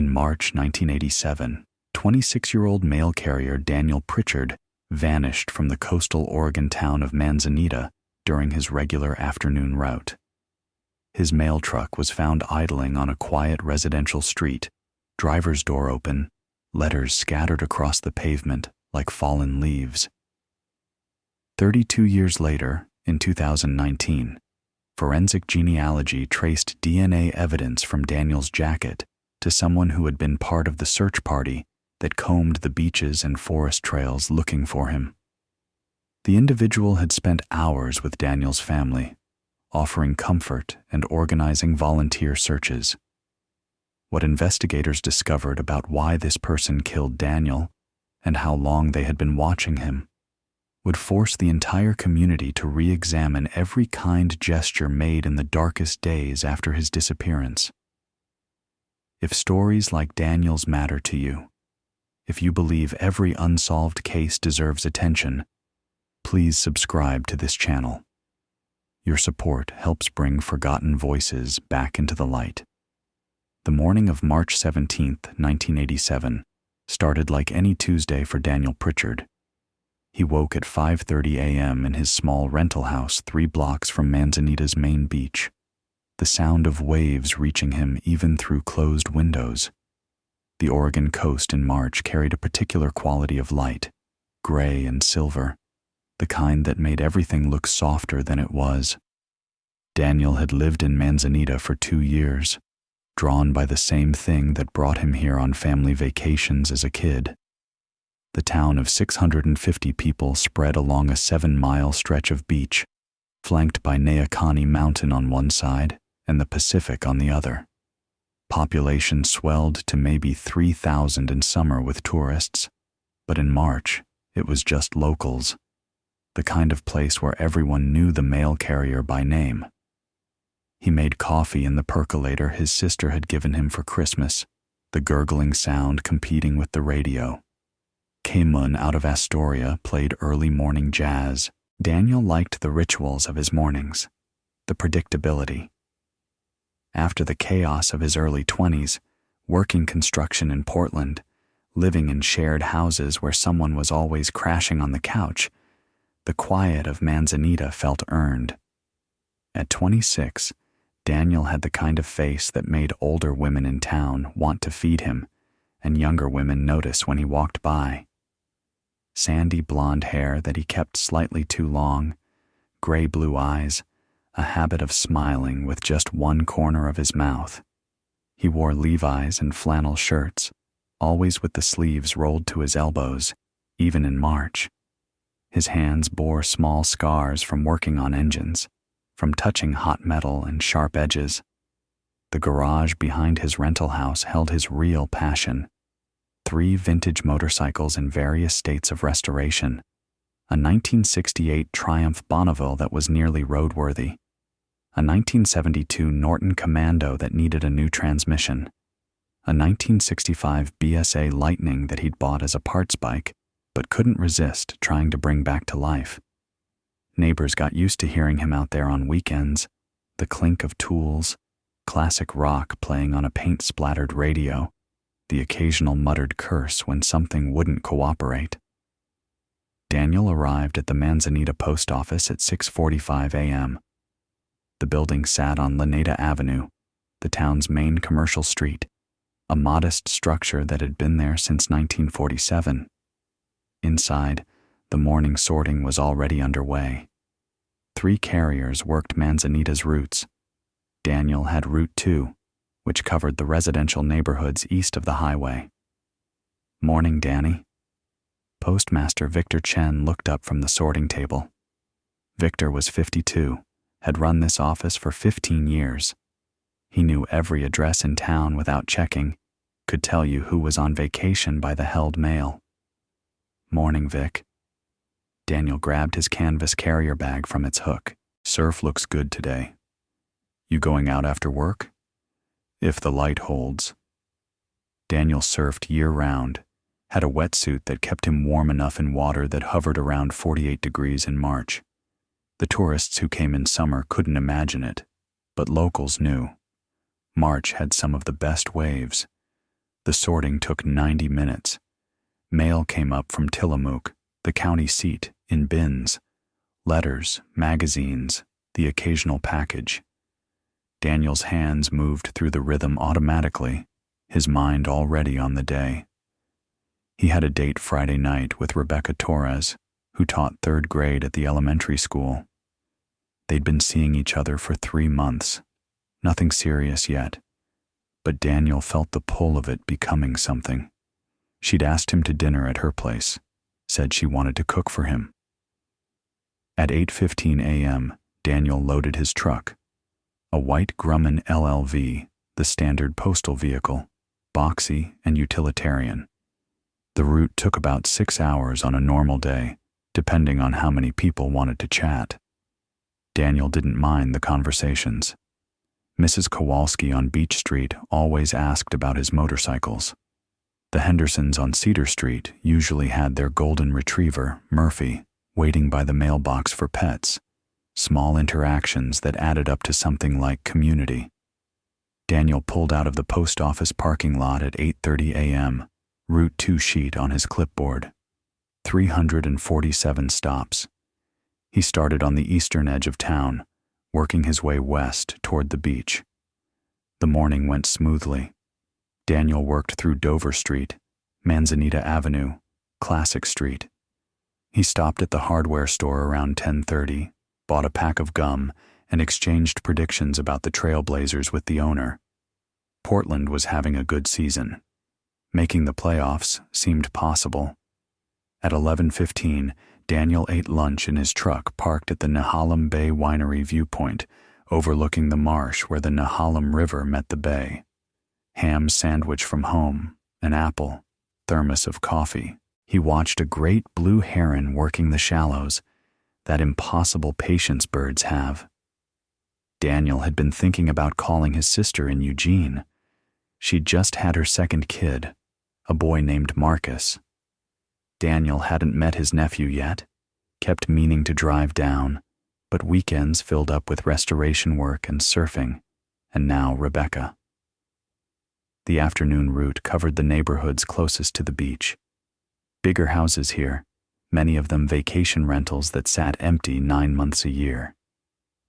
In March 1987, 26-year-old mail carrier Daniel Pritchard vanished from the coastal Oregon town of Manzanita during his regular afternoon route. His mail truck was found idling on a quiet residential street, driver's door open, letters scattered across the pavement like fallen leaves. 32 years later, in 2019, forensic genealogy traced DNA evidence from Daniel's jacket to someone who had been part of the search party that combed the beaches and forest trails looking for him. The individual had spent hours with Daniel's family, offering comfort and organizing volunteer searches. What investigators discovered about why this person killed Daniel and how long they had been watching him would force the entire community to re-examine every kind gesture made in the darkest days after his disappearance. If stories like Daniel's matter to you, if you believe every unsolved case deserves attention, please subscribe to this channel. Your support helps bring forgotten voices back into the light. The morning of March 17, 1987, started like any Tuesday for Daniel Pritchard. He woke at 5:30 a.m. in his small rental house 3 blocks from Manzanita's main beach, the sound of waves reaching him even through closed windows. The Oregon coast in March carried a particular quality of light, gray and silver, the kind that made everything look softer than it was. Daniel had lived in Manzanita for 2 years, drawn by the same thing that brought him here on family vacations as a kid. The town of 650 people spread along a 7-mile stretch of beach, flanked by Neahkani Mountain on one side and the Pacific on the other. Population swelled to maybe 3,000 in summer with tourists, but in March, it was just locals, the kind of place where everyone knew the mail carrier by name. He made coffee in the percolator his sister had given him for Christmas, the gurgling sound competing with the radio. Kaymun out of Astoria played early morning jazz. Daniel liked the rituals of his mornings, the predictability. After the chaos of his early 20s, working construction in Portland, living in shared houses where someone was always crashing on the couch, the quiet of Manzanita felt earned. At 26, Daniel had the kind of face that made older women in town want to feed him, and younger women notice when he walked by. Sandy blonde hair that he kept slightly too long, gray-blue eyes, a habit of smiling with just one corner of his mouth. He wore Levi's and flannel shirts, always with the sleeves rolled to his elbows, even in March. His hands bore small scars from working on engines, from touching hot metal and sharp edges. The garage behind his rental house held his real passion: 3 vintage motorcycles in various states of restoration, a 1968 Triumph Bonneville that was nearly roadworthy, a 1972 Norton Commando that needed a new transmission, a 1965 BSA Lightning that he'd bought as a parts bike but couldn't resist trying to bring back to life. Neighbors got used to hearing him out there on weekends, the clink of tools, classic rock playing on a paint-splattered radio, the occasional muttered curse when something wouldn't cooperate. Daniel arrived at the Manzanita post office at 6:45 a.m. The building sat on Laneta Avenue, the town's main commercial street, a modest structure that had been there since 1947. Inside, the morning sorting was already underway. 3 carriers worked Manzanita's routes. Daniel had Route 2, which covered the residential neighborhoods east of the highway. "Morning, Danny." Postmaster Victor Chen looked up from the sorting table. Victor was 52, had run this office for 15 years. He knew every address in town without checking, could tell you who was on vacation by the held mail. "Morning, Vic." Daniel grabbed his canvas carrier bag from its hook. "Surf looks good today. You going out after work?" "If the light holds." Daniel surfed year-round, had a wetsuit that kept him warm enough in water that hovered around 48 degrees in March. The tourists who came in summer couldn't imagine it, but locals knew. March had some of the best waves. The sorting took 90 minutes. Mail came up from Tillamook, the county seat, in bins. Letters, magazines, the occasional package. Daniel's hands moved through the rhythm automatically, his mind already on the day. He had a date Friday night with Rebecca Torres, who taught 3rd grade at the elementary school. They'd been seeing each other for 3 months. Nothing serious yet, but Daniel felt the pull of it becoming something. She'd asked him to dinner at her place, said she wanted to cook for him. At 8:15 a.m., Daniel loaded his truck, a white Grumman LLV, the standard postal vehicle, boxy and utilitarian. The route took about 6 hours on a normal day, depending on how many people wanted to chat. Daniel didn't mind the conversations. Mrs. Kowalski on Beach Street always asked about his motorcycles. The Hendersons on Cedar Street usually had their golden retriever, Murphy, waiting by the mailbox for pets. Small interactions that added up to something like community. Daniel pulled out of the post office parking lot at 8:30 a.m., Route 2 sheet on his clipboard. 347 stops. He started on the eastern edge of town, working his way west toward the beach. The morning went smoothly. Daniel worked through Dover Street, Manzanita Avenue, Classic Street. He stopped at the hardware store around 10:30, bought a pack of gum, and exchanged predictions about the Trailblazers with the owner. Portland was having a good season. Making the playoffs seemed possible. At 11:15, Daniel ate lunch in his truck parked at the Nehalem Bay Winery viewpoint, overlooking the marsh where the Nehalem River met the bay. Ham sandwich from home, an apple, thermos of coffee. He watched a great blue heron working the shallows, that impossible patience birds have. Daniel had been thinking about calling his sister in Eugene. She'd just had her second kid, a boy named Marcus. Daniel hadn't met his nephew yet, kept meaning to drive down, but weekends filled up with restoration work and surfing, and now Rebecca. The afternoon route covered the neighborhoods closest to the beach. Bigger houses here, many of them vacation rentals that sat empty 9 months a year.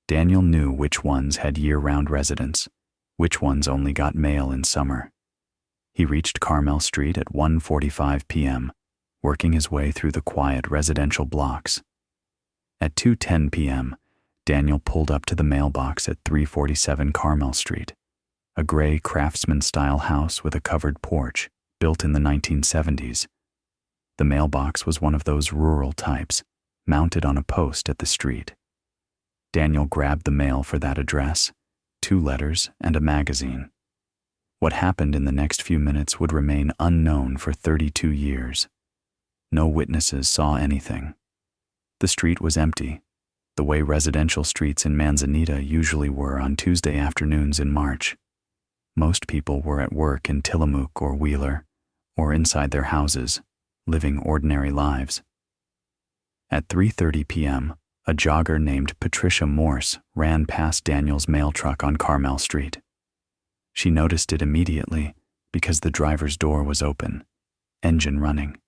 Daniel knew which ones had year-round residents, which ones only got mail in summer. He reached Carmel Street at 1:45 p.m., working his way through the quiet residential blocks. At 2:10 p.m., Daniel pulled up to the mailbox at 347 Carmel Street, a gray craftsman-style house with a covered porch, built in the 1970s. The mailbox was one of those rural types, mounted on a post at the street. Daniel grabbed the mail for that address, 2 letters and a magazine. What happened in the next few minutes would remain unknown for 32 years. No witnesses saw anything. The street was empty, the way residential streets in Manzanita usually were on Tuesday afternoons in March. Most people were at work in Tillamook or Wheeler, or inside their houses, living ordinary lives. At 3:30 p.m., a jogger named Patricia Morse ran past Daniel's mail truck on Carmel Street. She noticed it immediately because the driver's door was open, engine running.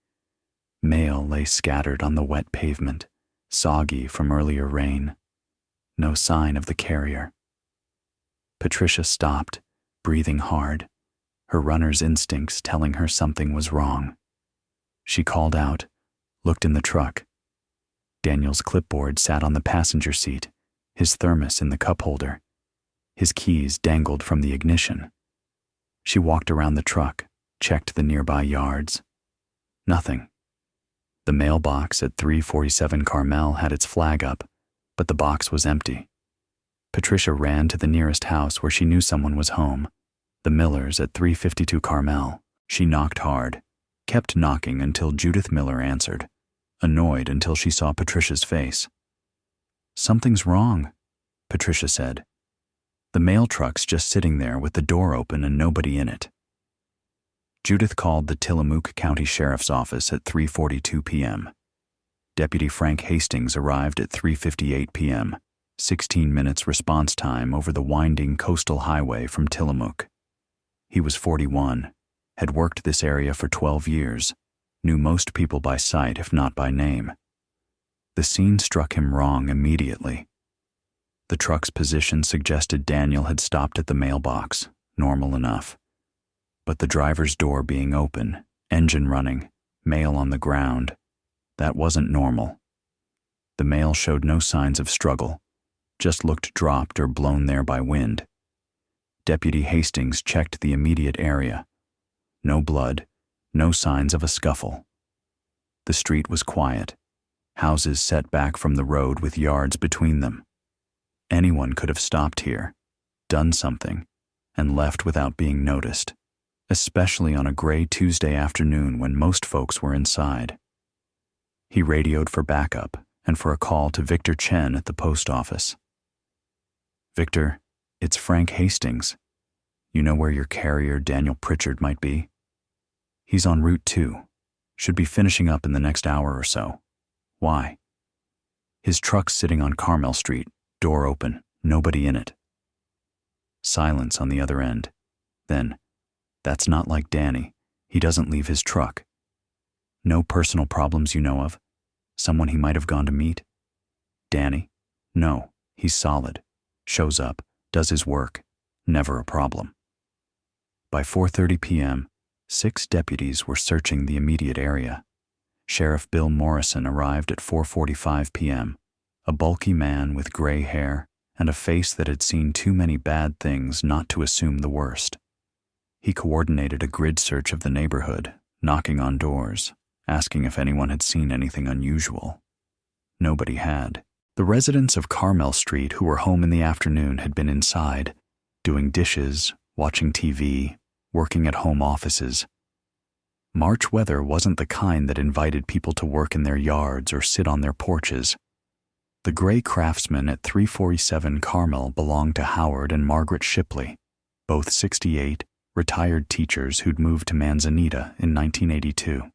Mail lay scattered on the wet pavement, soggy from earlier rain. No sign of the carrier. Patricia stopped, breathing hard, her runner's instincts telling her something was wrong. She called out, looked in the truck. Daniel's clipboard sat on the passenger seat, his thermos in the cup holder. His keys dangled from the ignition. She walked around the truck, checked the nearby yards. Nothing. The mailbox at 347 Carmel had its flag up, but the box was empty. Patricia ran to the nearest house where she knew someone was home, the Millers at 352 Carmel. She knocked hard, kept knocking until Judith Miller answered, annoyed until she saw Patricia's face. "Something's wrong," Patricia said. "The mail truck's just sitting there with the door open and nobody in it." Judith called the Tillamook County Sheriff's Office at 3:42 p.m. Deputy Frank Hastings arrived at 3:58 p.m., 16 minutes response time over the winding coastal highway from Tillamook. He was 41, had worked this area for 12 years, knew most people by sight if not by name. The scene struck him wrong immediately. The truck's position suggested Daniel had stopped at the mailbox, normal enough. But the driver's door being open, engine running, mail on the ground, that wasn't normal. The mail showed no signs of struggle, just looked dropped or blown there by wind. Deputy Hastings checked the immediate area. No blood, no signs of a scuffle. The street was quiet, houses set back from the road with yards between them. Anyone could have stopped here, done something, and left without being noticed, especially on a gray Tuesday afternoon when most folks were inside. He radioed for backup and for a call to Victor Chen at the post office. "Victor, it's Frank Hastings. You know where your carrier, Daniel Pritchard, might be? He's on Route 2. Should be finishing up in the next hour or so. Why?" "His truck's sitting on Carmel Street, door open, nobody in it." Silence on the other end. Then, "That's not like Danny. He doesn't leave his truck." "No personal problems you know of? Someone he might have gone to meet?" "Danny? No, he's solid. Shows up, does his work, never a problem." By 4:30 p.m., 6 deputies were searching the immediate area. Sheriff Bill Morrison arrived at 4:45 p.m., a bulky man with gray hair and a face that had seen too many bad things not to assume the worst. He coordinated a grid search of the neighborhood, knocking on doors, asking if anyone had seen anything unusual. Nobody had. The residents of Carmel Street who were home in the afternoon had been inside, doing dishes, watching TV, working at home offices. March weather wasn't the kind that invited people to work in their yards or sit on their porches. The gray craftsmen at 347 Carmel belonged to Howard and Margaret Shipley, both 68, retired teachers who'd moved to Manzanita in 1982.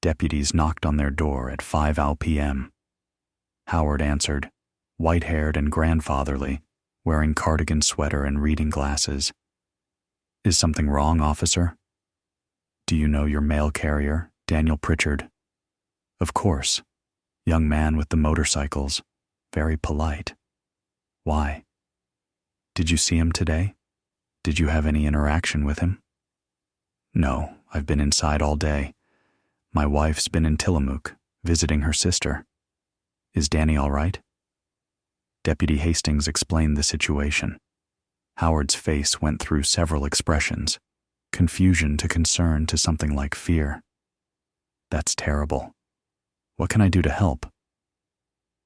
Deputies knocked on their door at 5 p.m. Howard answered, white-haired and grandfatherly, wearing cardigan sweater and reading glasses. "Is something wrong, officer?" "Do you know your mail carrier, Daniel Pritchard?" "Of course. Young man with the motorcycles, very polite." "Why?" "Did you see him today? Did you have any interaction with him?" "No, I've been inside all day. My wife's been in Tillamook, visiting her sister." "Is Danny all right?" Deputy Hastings explained the situation. Howard's face went through several expressions, confusion to concern to something like fear. "That's terrible. What can I do to help?"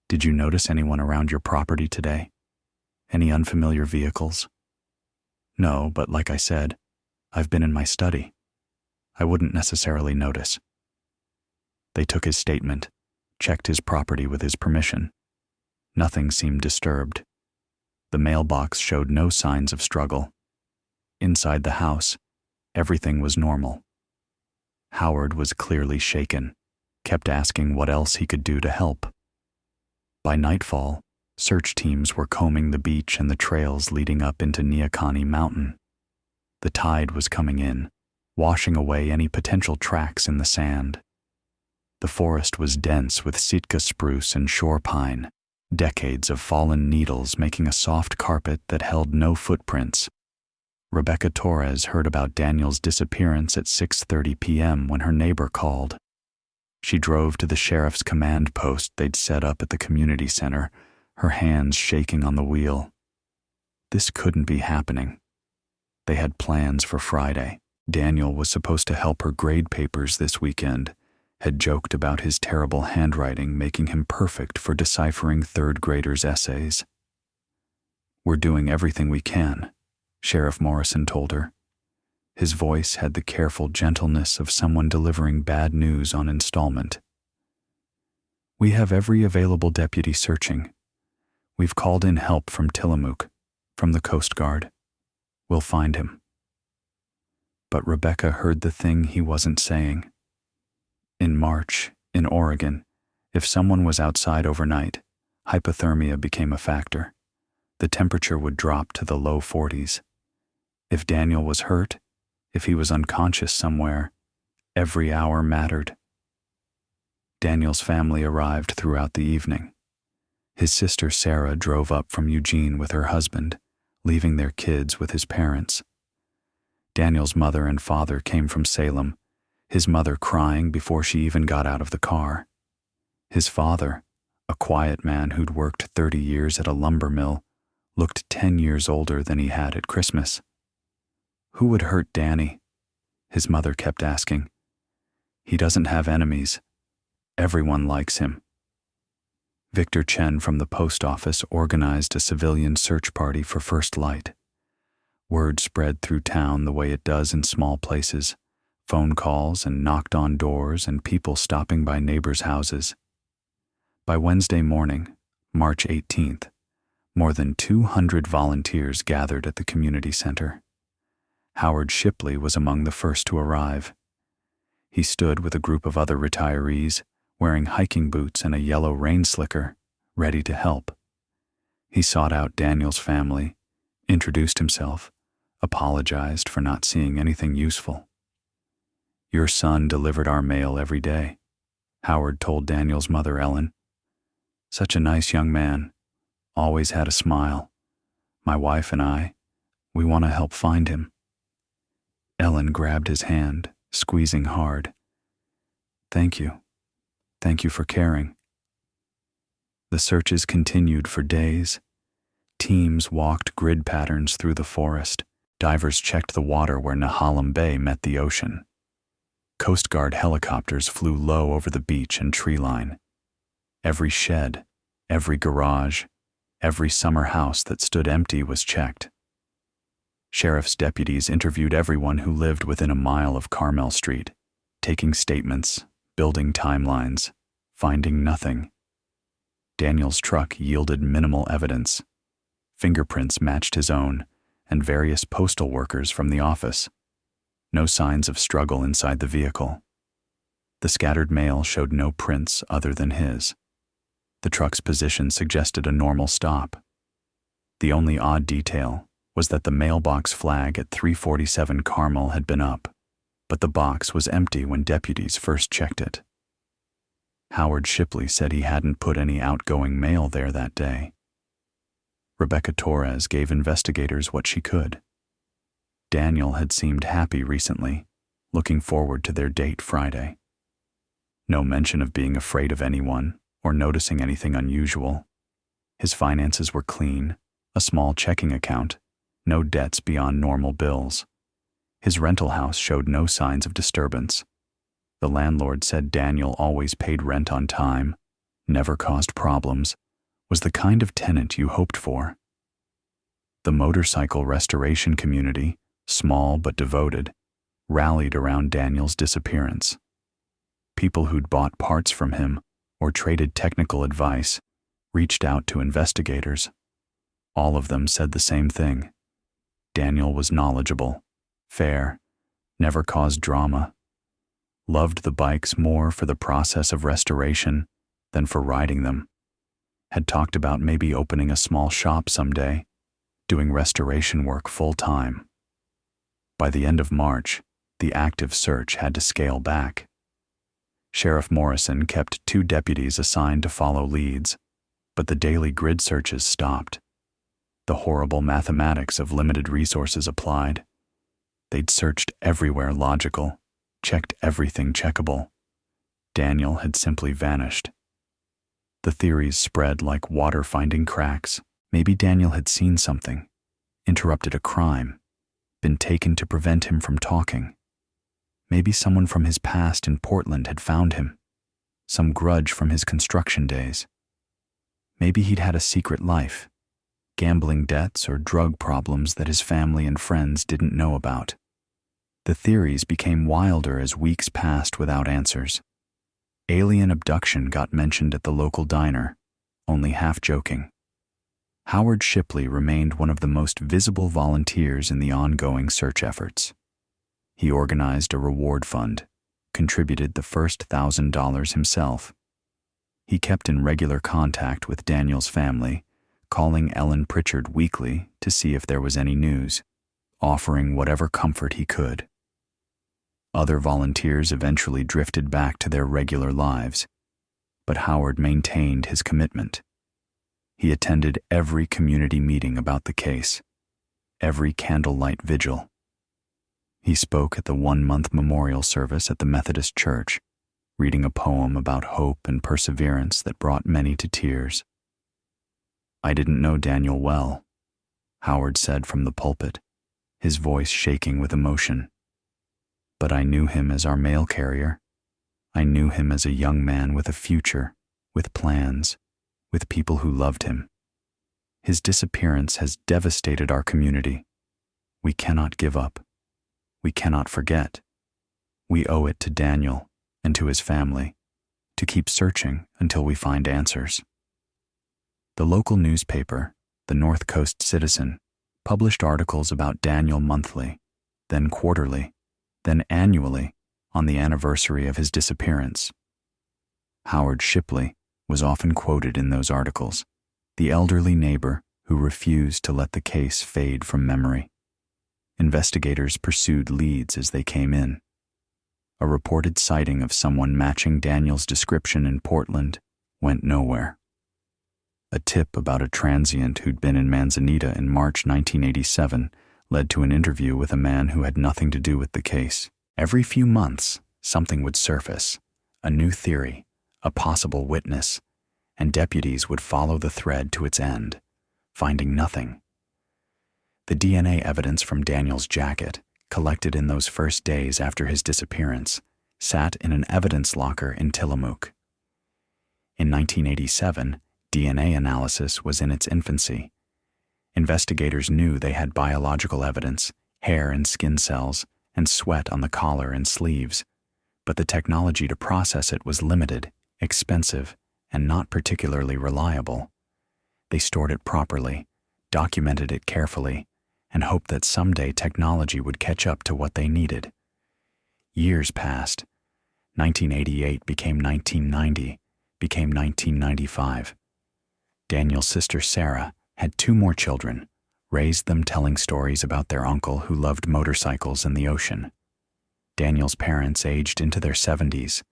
"Did you notice anyone around your property today? Any unfamiliar vehicles?" "No, but like I said, I've been in my study. I wouldn't necessarily notice." They took his statement, checked his property with his permission. Nothing seemed disturbed. The mailbox showed no signs of struggle. Inside the house, everything was normal. Howard was clearly shaken, kept asking what else he could do to help. By nightfall, search teams were combing the beach and the trails leading up into Neocani Mountain. The tide was coming in, washing away any potential tracks in the sand. The forest was dense with Sitka spruce and shore pine, decades of fallen needles making a soft carpet that held no footprints. Rebecca Torres heard about Daniel's disappearance at 6:30 p.m. when her neighbor called. She drove to the sheriff's command post they'd set up at the community center, her hands shaking on the wheel. This couldn't be happening. They had plans for Friday. Daniel was supposed to help her grade papers this weekend, had joked about his terrible handwriting making him perfect for deciphering third graders' essays. "We're doing everything we can," Sheriff Morrison told her. His voice had the careful gentleness of someone delivering bad news on installment. "We have every available deputy searching. We've called in help from Tillamook, from the Coast Guard. We'll find him." But Rebecca heard the thing he wasn't saying. In March, in Oregon, if someone was outside overnight, hypothermia became a factor. The temperature would drop to the low 40s. If Daniel was hurt, If he was unconscious somewhere, every hour mattered. Daniel's family arrived throughout the evening. His sister Sarah drove up from Eugene with her husband, leaving their kids with his parents. Daniel's mother and father came from Salem, his mother crying before she even got out of the car. His father, a quiet man who'd worked 30 years at a lumber mill, looked 10 years older than he had at Christmas. Who would hurt Danny? His mother kept asking. He doesn't have enemies. Everyone likes him. Victor Chen from the post office organized a civilian search party for First Light. Word spread through town the way it does in small places. Phone calls and knocked on doors and people stopping by neighbors' houses. By Wednesday morning, March 18th, more than 200 volunteers gathered at the community center. Howard Shipley was among the first to arrive. He stood with a group of other retirees, wearing hiking boots and a yellow rain slicker, ready to help. He sought out Daniel's family, introduced himself, apologized for not seeing anything useful. "Your son delivered our mail every day," Howard told Daniel's mother, Ellen. "Such a nice young man, always had a smile. My wife and we want to help find him." Ellen grabbed his hand, squeezing hard. Thank you for caring." The searches continued for days. Teams walked grid patterns through the forest. Divers checked the water where Nehalem Bay met the ocean. Coast Guard helicopters flew low over the beach and tree line. Every shed, every garage, every summer house that stood empty was checked. Sheriff's deputies interviewed everyone who lived within a mile of Carmel Street, taking statements, building timelines, finding nothing. Daniel's truck yielded minimal evidence. Fingerprints matched his own, and various postal workers from the office. No signs of struggle inside the vehicle. The scattered mail showed no prints other than his. The truck's position suggested a normal stop. The only odd detail was that the mailbox flag at 347 Carmel had been up, but the box was empty when deputies first checked it. Howard Shipley said he hadn't put any outgoing mail there that day. Rebecca Torres gave investigators what she could. Daniel had seemed happy recently, looking forward to their date Friday. No mention of being afraid of anyone or noticing anything unusual. His finances were clean, a small checking account, no debts beyond normal bills. His rental house showed no signs of disturbance. The landlord said Daniel always paid rent on time, never caused problems, was the kind of tenant you hoped for. The motorcycle restoration community, small but devoted, rallied around Daniel's disappearance. People who'd bought parts from him or traded technical advice reached out to investigators. All of them said the same thing. Daniel was knowledgeable, fair, never caused drama, loved the bikes more for the process of restoration than for riding them, had talked about maybe opening a small shop someday, doing restoration work full-time. By the end of March, the active search had to scale back. Sheriff Morrison kept 2 deputies assigned to follow leads, but the daily grid searches stopped. The horrible mathematics of limited resources applied. They'd searched everywhere logical, checked everything checkable. Daniel had simply vanished. The theories spread like water finding cracks. Maybe Daniel had seen something, interrupted a crime, been taken to prevent him from talking. Maybe someone from his past in Portland had found him, some grudge from his construction days. Maybe he'd had a secret life, gambling debts or drug problems that his family and friends didn't know about. The theories became wilder as weeks passed without answers. Alien abduction got mentioned at the local diner, only half joking. Howard Shipley remained one of the most visible volunteers in the ongoing search efforts. He organized a reward fund, contributed the first $1,000 himself. He kept in regular contact with Daniel's family, calling Ellen Pritchard weekly to see if there was any news, offering whatever comfort he could. Other volunteers eventually drifted back to their regular lives, but Howard maintained his commitment. He attended every community meeting about the case, every candlelight vigil. He spoke at the one-month memorial service at the Methodist Church, reading a poem about hope and perseverance that brought many to tears. "I didn't know Daniel well," Howard said from the pulpit, his voice shaking with emotion. "But I knew him as our mail carrier. I knew him as a young man with a future, with plans, with people who loved him. His disappearance has devastated our community. We cannot give up. We cannot forget. We owe it to Daniel and to his family to keep searching until we find answers." The local newspaper, the North Coast Citizen, published articles about Daniel monthly, then quarterly, then annually on the anniversary of his disappearance. Howard Shipley was often quoted in those articles, the elderly neighbor who refused to let the case fade from memory. Investigators pursued leads as they came in. A reported sighting of someone matching Daniel's description in Portland went nowhere. A tip about a transient who'd been in Manzanita in March 1987 led to an interview with a man who had nothing to do with the case. Every few months, something would surface, a new theory, a possible witness, and deputies would follow the thread to its end, finding nothing. The DNA evidence from Daniel's jacket, collected in those first days after his disappearance, sat in an evidence locker in Tillamook. In 1987, DNA analysis was in its infancy. Investigators knew they had biological evidence, hair and skin cells, and sweat on the collar and sleeves, but the technology to process it was limited, expensive, and not particularly reliable. They stored it properly, documented it carefully, and hoped that someday technology would catch up to what they needed. Years passed. 1988 became 1990, became 1995. Daniel's sister Sarah had 2 more children, raised them telling stories about their uncle who loved motorcycles and the ocean. Daniel's parents aged into their 70s,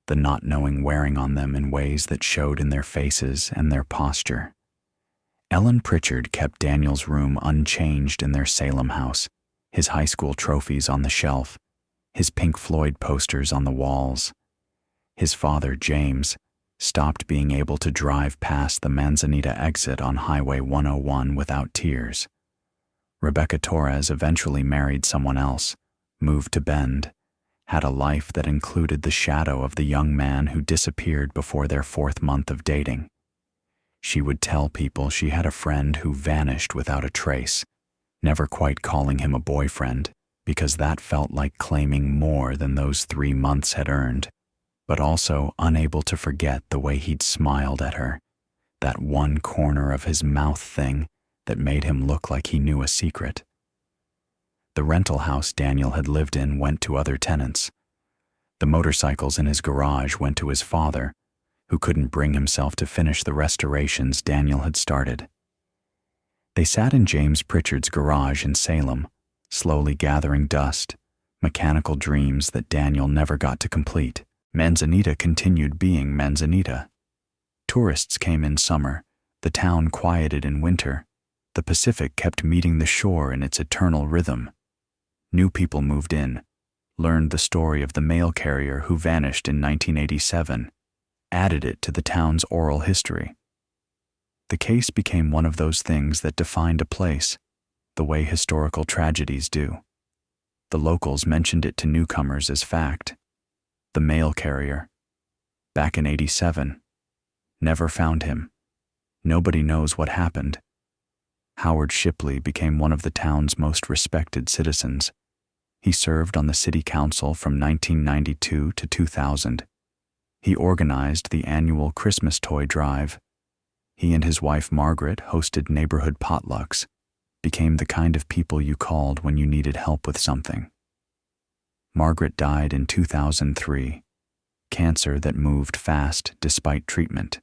the not knowing wearing on them in ways that showed in their faces and their posture. Ellen Pritchard kept Daniel's room unchanged in their Salem house, his high school trophies on the shelf, his Pink Floyd posters on the walls. His father, James, stopped being able to drive past the Manzanita exit on Highway 101 without tears. Rebecca Torres eventually married someone else, moved to Bend, had a life that included the shadow of the young man who disappeared before their 4th month of dating. She would tell people she had a friend who vanished without a trace, never quite calling him a boyfriend, because that felt like claiming more than those 3 months had earned, but also unable to forget the way he'd smiled at her, that one corner of his mouth thing that made him look like he knew a secret. The rental house Daniel had lived in went to other tenants. The motorcycles in his garage went to his father, who couldn't bring himself to finish the restorations Daniel had started. They sat in James Pritchard's garage in Salem, slowly gathering dust, mechanical dreams that Daniel never got to complete. Manzanita continued being Manzanita. Tourists came in summer, the town quieted in winter, the Pacific kept meeting the shore in its eternal rhythm. New people moved in, learned the story of the mail carrier who vanished in 1987, added it to the town's oral history. The case became one of those things that defined a place, the way historical tragedies do. The locals mentioned it to newcomers as fact. The mail carrier. Back in 87. Never found him. Nobody knows what happened. Howard Shipley became one of the town's most respected citizens. He served on the city council from 1992 to 2000. He organized the annual Christmas toy drive. He and his wife Margaret hosted neighborhood potlucks, became the kind of people you called when you needed help with something. Margaret died in 2003, cancer that moved fast despite treatment.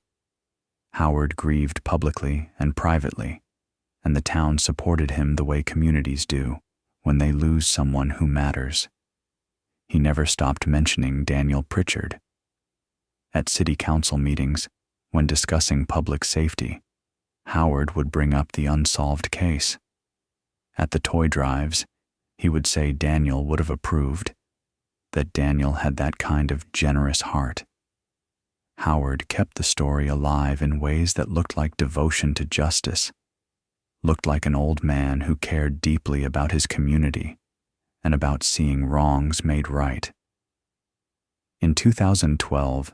Howard grieved publicly and privately, and the town supported him the way communities do when they lose someone who matters. he never stopped mentioning Daniel Pritchard. At city council meetings, when discussing public safety, Howard would bring up the unsolved case. At the toy drives, he would say Daniel would have approved, that Daniel had that kind of generous heart. Howard kept the story alive in ways that looked like devotion to justice, looked like an old man who cared deeply about his community and about seeing wrongs made right. In 2012,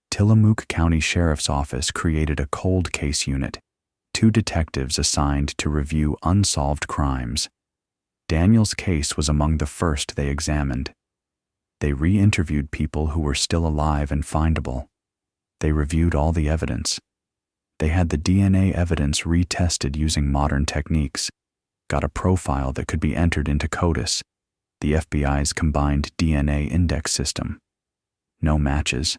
Tillamook County Sheriff's Office created a cold case unit, 2 detectives assigned to review unsolved crimes. Daniel's case was among the first they examined. They re-interviewed people who were still alive and findable. They reviewed all the evidence. They had the DNA evidence retested using modern techniques, got a profile that could be entered into CODIS, the FBI's combined DNA index system. No matches.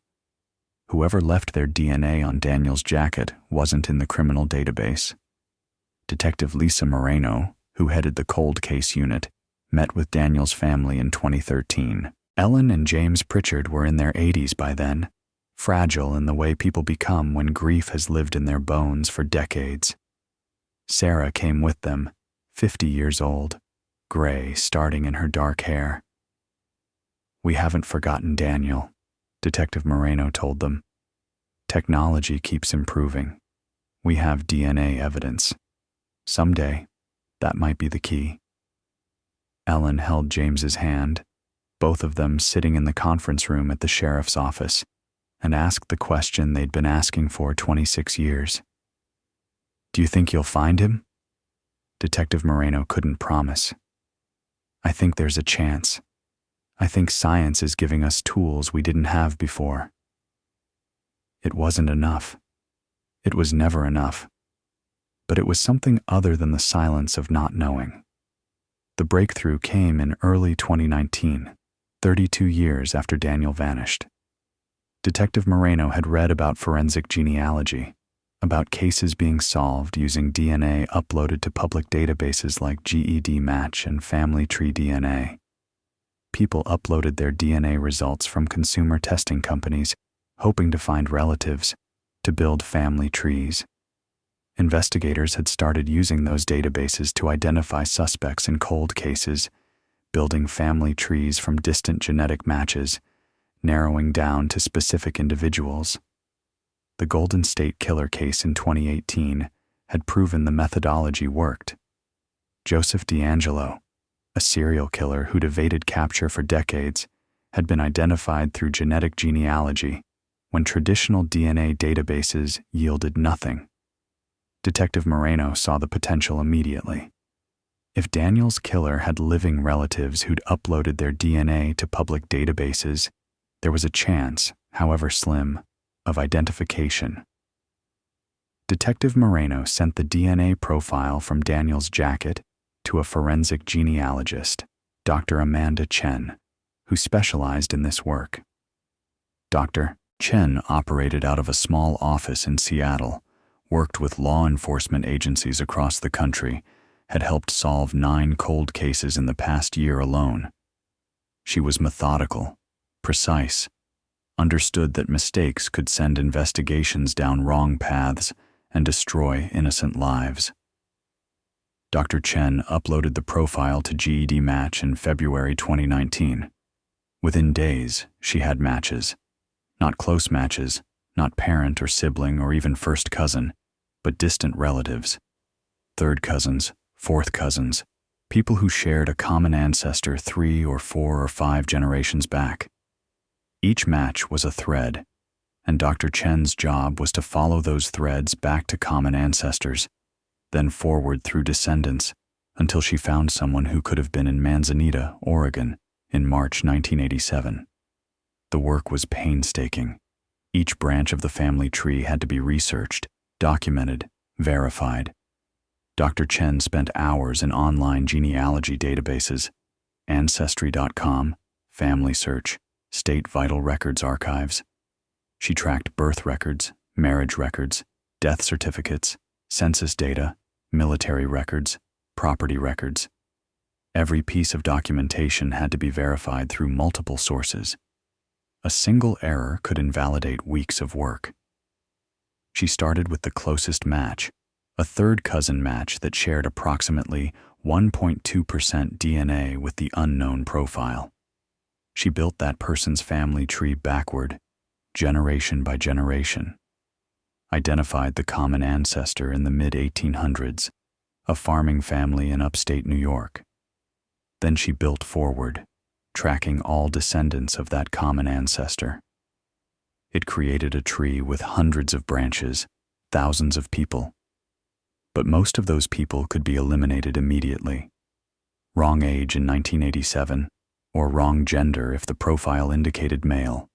Whoever left their DNA on Daniel's jacket wasn't in the criminal database. Detective Lisa Moreno, who headed the cold case unit, met with Daniel's family in 2013. Ellen and James Pritchard were in their 80s by then, fragile in the way people become when grief has lived in their bones for decades. Sarah came with them, 50 years old, gray starting in her dark hair. "We haven't forgotten Daniel," Detective Moreno told them. "Technology keeps improving. We have DNA evidence. Someday, that might be the key." Ellen held James's hand, both of them sitting in the conference room at the sheriff's office, and asked the question they'd been asking for 26 years. "Do you think you'll find him?" Detective Moreno couldn't promise. "I think there's a chance. I think science is giving us tools we didn't have before." It wasn't enough. It was never enough. But it was something other than the silence of not knowing. The breakthrough came in early 2019, 32 years after Daniel vanished. Detective Moreno had read about forensic genealogy, about cases being solved using DNA uploaded to public databases like GED Match and Family Tree DNA. People uploaded their DNA results from consumer testing companies, hoping to find relatives, to build family trees. Investigators had started using those databases to identify suspects in cold cases, building family trees from distant genetic matches, narrowing down to specific individuals. The Golden State Killer case in 2018 had proven the methodology worked. Joseph D'Angelo, a serial killer who'd evaded capture for decades, had been identified through genetic genealogy when traditional DNA databases yielded nothing. Detective Moreno saw the potential immediately. If Daniel's killer had living relatives who'd uploaded their DNA to public databases, there was a chance, however slim, of identification. Detective Moreno sent the DNA profile from Daniel's jacket to a forensic genealogist, Dr. Amanda Chen, who specialized in this work. Dr. Chen operated out of a small office in Seattle, worked with law enforcement agencies across the country, had helped solve 9 cold cases in the past year alone. She was methodical, precise, understood that mistakes could send investigations down wrong paths and destroy innocent lives. Dr. Chen uploaded the profile to GED Match in February 2019. Within days, she had matches. Not close matches, not parent or sibling or even first cousin, but distant relatives. Third cousins, fourth cousins, people who shared a common ancestor 3 or 4 or 5 generations back. Each match was a thread, and Dr. Chen's job was to follow those threads back to common ancestors, then forward through descendants until she found someone who could have been in Manzanita, Oregon, in March 1987. The work was painstaking. Each branch of the family tree had to be researched, documented, verified. Dr. Chen spent hours in online genealogy databases, Ancestry.com, Family Search, State Vital Records archives. She tracked birth records, marriage records, death certificates, census data, military records, property records. Every piece of documentation had to be verified through multiple sources. A single error could invalidate weeks of work. She started with the closest match, a third cousin match that shared approximately 1.2% DNA with the unknown profile. She built that person's family tree backward, generation by generation. Identified the common ancestor in the mid-1800s, a farming family in upstate New York. Then she built forward, tracking all descendants of that common ancestor. It created a tree with hundreds of branches, thousands of people. But most of those people could be eliminated immediately. Wrong age in 1987, or wrong gender if the profile indicated male.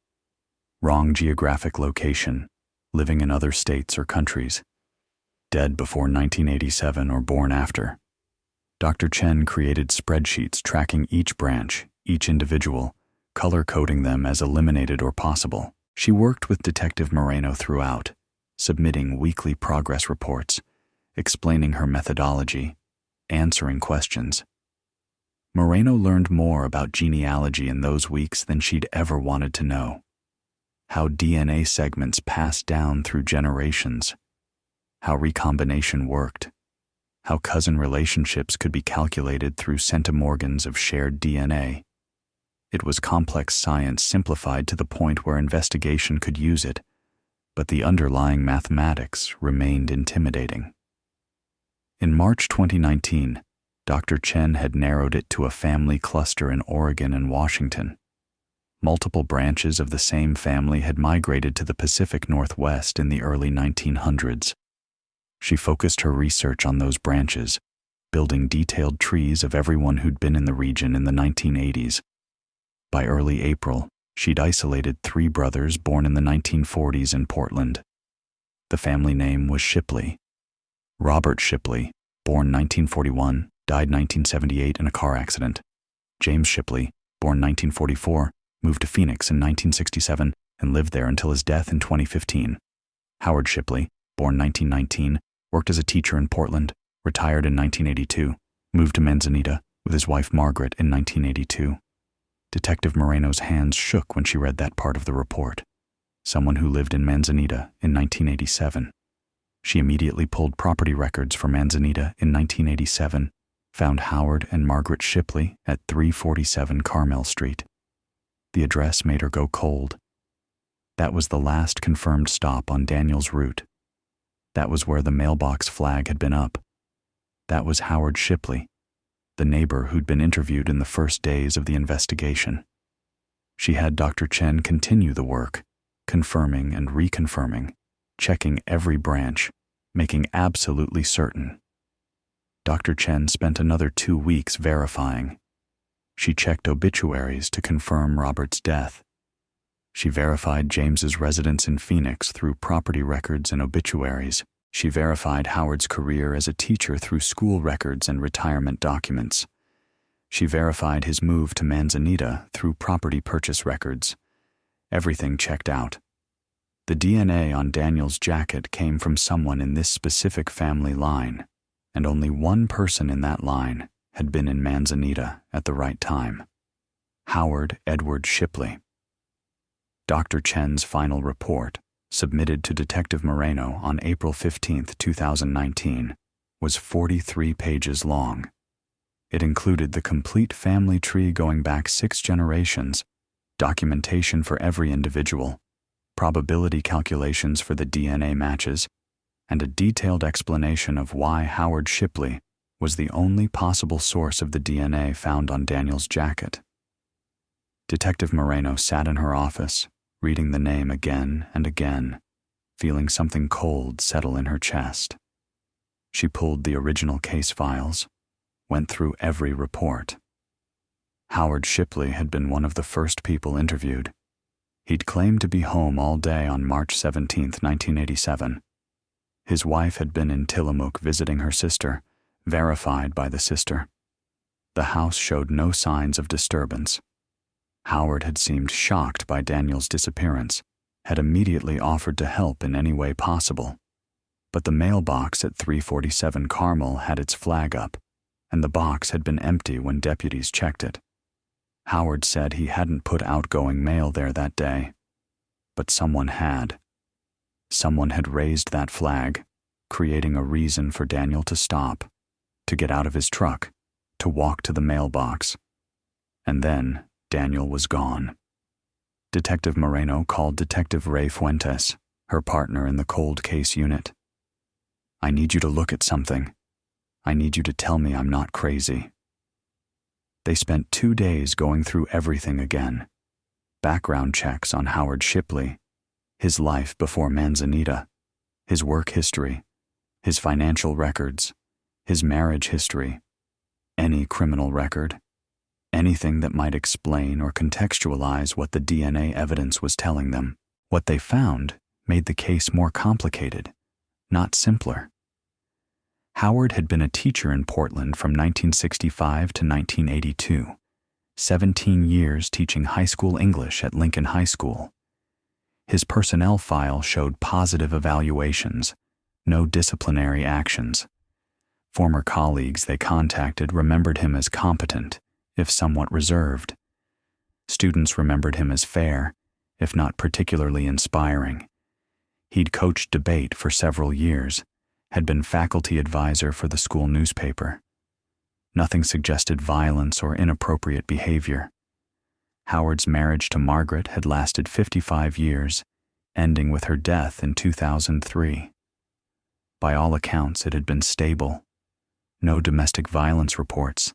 Wrong geographic location, living in other states or countries. Dead before 1987 or born after. Dr. Chen created spreadsheets tracking each branch, each individual, color-coding them as eliminated or possible. She worked with Detective Moreno throughout, submitting weekly progress reports, explaining her methodology, answering questions. Moreno learned more about genealogy in those weeks than she'd ever wanted to know. How DNA segments passed down through generations. How recombination worked. How cousin relationships could be calculated through centimorgans of shared DNA. It was complex science simplified to the point where investigation could use it, but the underlying mathematics remained intimidating. In March 2019, Dr. Chen had narrowed it to a family cluster in Oregon and Washington. Multiple branches of the same family had migrated to the Pacific Northwest in the early 1900s. She focused her research on those branches, building detailed trees of everyone who'd been in the region in the 1980s. By early April, she'd isolated 3 brothers born in the 1940s in Portland. The family name was Shipley. Robert Shipley, born 1941, died 1978 in a car accident. James Shipley, born 1944, moved to Phoenix in 1967 and lived there until his death in 2015. Howard Shipley, born 1919, worked as a teacher in Portland, retired in 1982, moved to Manzanita with his wife Margaret in 1982. Detective Moreno's hands shook when she read that part of the report. Someone who lived in Manzanita in 1987. She immediately pulled property records for Manzanita in 1987, found Howard and Margaret Shipley at 347 Carmel Street. The address made her go cold. That was the last confirmed stop on Daniel's route. That was where the mailbox flag had been up. That was Howard Shipley, the neighbor who'd been interviewed in the first days of the investigation. She had Dr. Chen continue the work, confirming and reconfirming, checking every branch, making absolutely certain. Dr. Chen spent another 2 weeks verifying. She checked obituaries to confirm Robert's death. She verified James's residence in Phoenix through property records and obituaries. She verified Howard's career as a teacher through school records and retirement documents. She verified his move to Manzanita through property purchase records. Everything checked out. The DNA on Daniel's jacket came from someone in this specific family line, and only one person in that line had been in Manzanita at the right time. Howard Edward Shipley. Dr. Chen's final report, submitted to Detective Moreno on April 15, 2019, was 43 pages long. It included the complete family tree going back 6 generations, documentation for every individual, probability calculations for the DNA matches, and a detailed explanation of why Howard Shipley was the only possible source of the DNA found on Daniel's jacket. Detective Moreno sat in her office, reading the name again and again, feeling something cold settle in her chest. She pulled the original case files, went through every report. Howard Shipley had been one of the first people interviewed. He'd claimed to be home all day on March 17, 1987. His wife had been in Tillamook visiting her sister, verified by the sister. The house showed no signs of disturbance. Howard had seemed shocked by Daniel's disappearance, had immediately offered to help in any way possible. But the mailbox at 347 Carmel had its flag up. and the box had been empty when deputies checked it. Howard said he hadn't put outgoing mail there that day, but someone had. Someone had raised that flag, creating a reason for Daniel to stop, to get out of his truck, to walk to the mailbox. And then Daniel was gone. Detective Moreno called Detective Ray Fuentes, her partner in the cold case unit. "I need you to look at something. I need you to tell me I'm not crazy." They spent 2 days going through everything again. Background checks on Howard Shipley, his life before Manzanita, his work history, his financial records, his marriage history, any criminal record, anything that might explain or contextualize what the DNA evidence was telling them. What they found made the case more complicated, not simpler. Howard had been a teacher in Portland from 1965 to 1982, 17 years teaching high school English at Lincoln High School. His personnel file showed positive evaluations, no disciplinary actions. Former colleagues they contacted remembered him as competent, if somewhat reserved. Students remembered him as fair, if not particularly inspiring. He'd coached debate for several years, had been faculty advisor for the school newspaper. Nothing suggested violence or inappropriate behavior. Howard's marriage to Margaret had lasted 55 years, ending with her death in 2003. By all accounts, it had been stable. No domestic violence reports,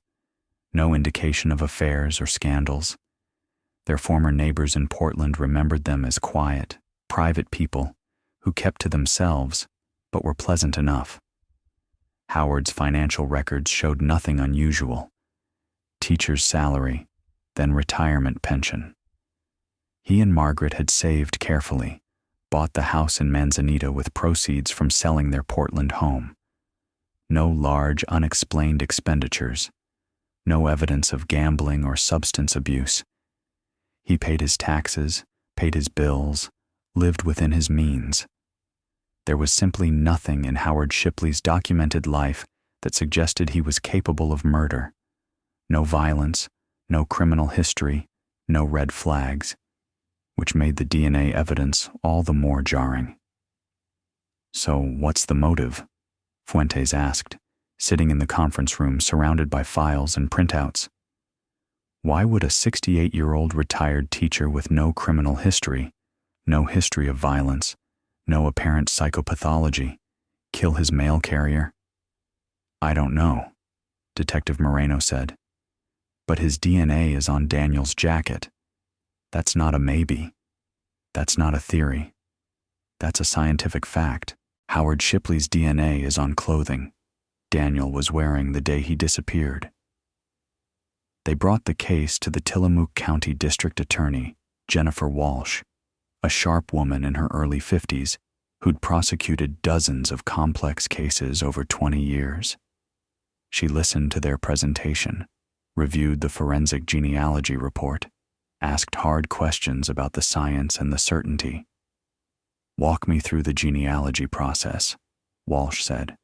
no indication of affairs or scandals. Their former neighbors in Portland remembered them as quiet, private people who kept to themselves but were pleasant enough. Howard's financial records showed nothing unusual. Teacher's salary, then retirement pension. He and Margaret had saved carefully, bought the house in Manzanita with proceeds from selling their Portland home. No large, unexplained expenditures. No evidence of gambling or substance abuse. He paid his taxes, paid his bills, lived within his means. There was simply nothing in Howard Shipley's documented life that suggested he was capable of murder. No violence, no criminal history, no red flags, which made the DNA evidence all the more jarring. "So what's the motive?" Fuentes asked, sitting in the conference room surrounded by files and printouts. Why would a 68-year-old retired teacher with no criminal history, no history of violence, no apparent psychopathology, kill his mail carrier? "I don't know," Detective Moreno said. "But his DNA is on Daniel's jacket. That's not a maybe. That's not a theory. That's a scientific fact. Howard Shipley's DNA is on clothing Daniel was wearing the day he disappeared." They brought the case to the Tillamook County District Attorney, Jennifer Walsh, a sharp woman in her early 50s who'd prosecuted dozens of complex cases over 20 years. She listened to their presentation, reviewed the forensic genealogy report, asked hard questions about the science and the certainty. "Walk me through the genealogy process," Walsh said.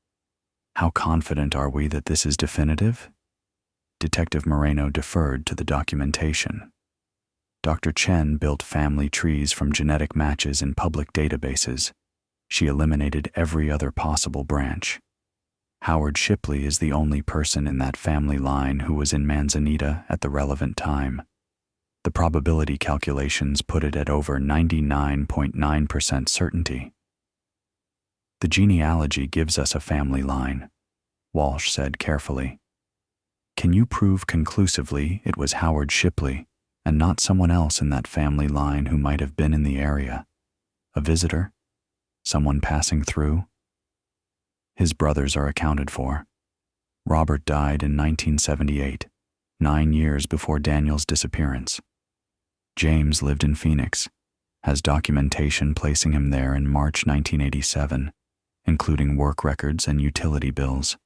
"How confident are we that this is definitive?" Detective Moreno deferred to the documentation. Dr. Chen built family trees from genetic matches in public databases. She eliminated every other possible branch. Howard Shipley is the only person in that family line who was in Manzanita at the relevant time. The probability calculations put it at over 99.9% certainty. "The genealogy gives us a family line," Walsh said carefully. "Can you prove conclusively it was Howard Shipley and not someone else in that family line who might have been in the area? A visitor? Someone passing through?" "His brothers are accounted for. Robert died in 1978, 9 years before Daniel's disappearance. James lived in Phoenix, has documentation placing him there in March 1987, including work records and utility bills.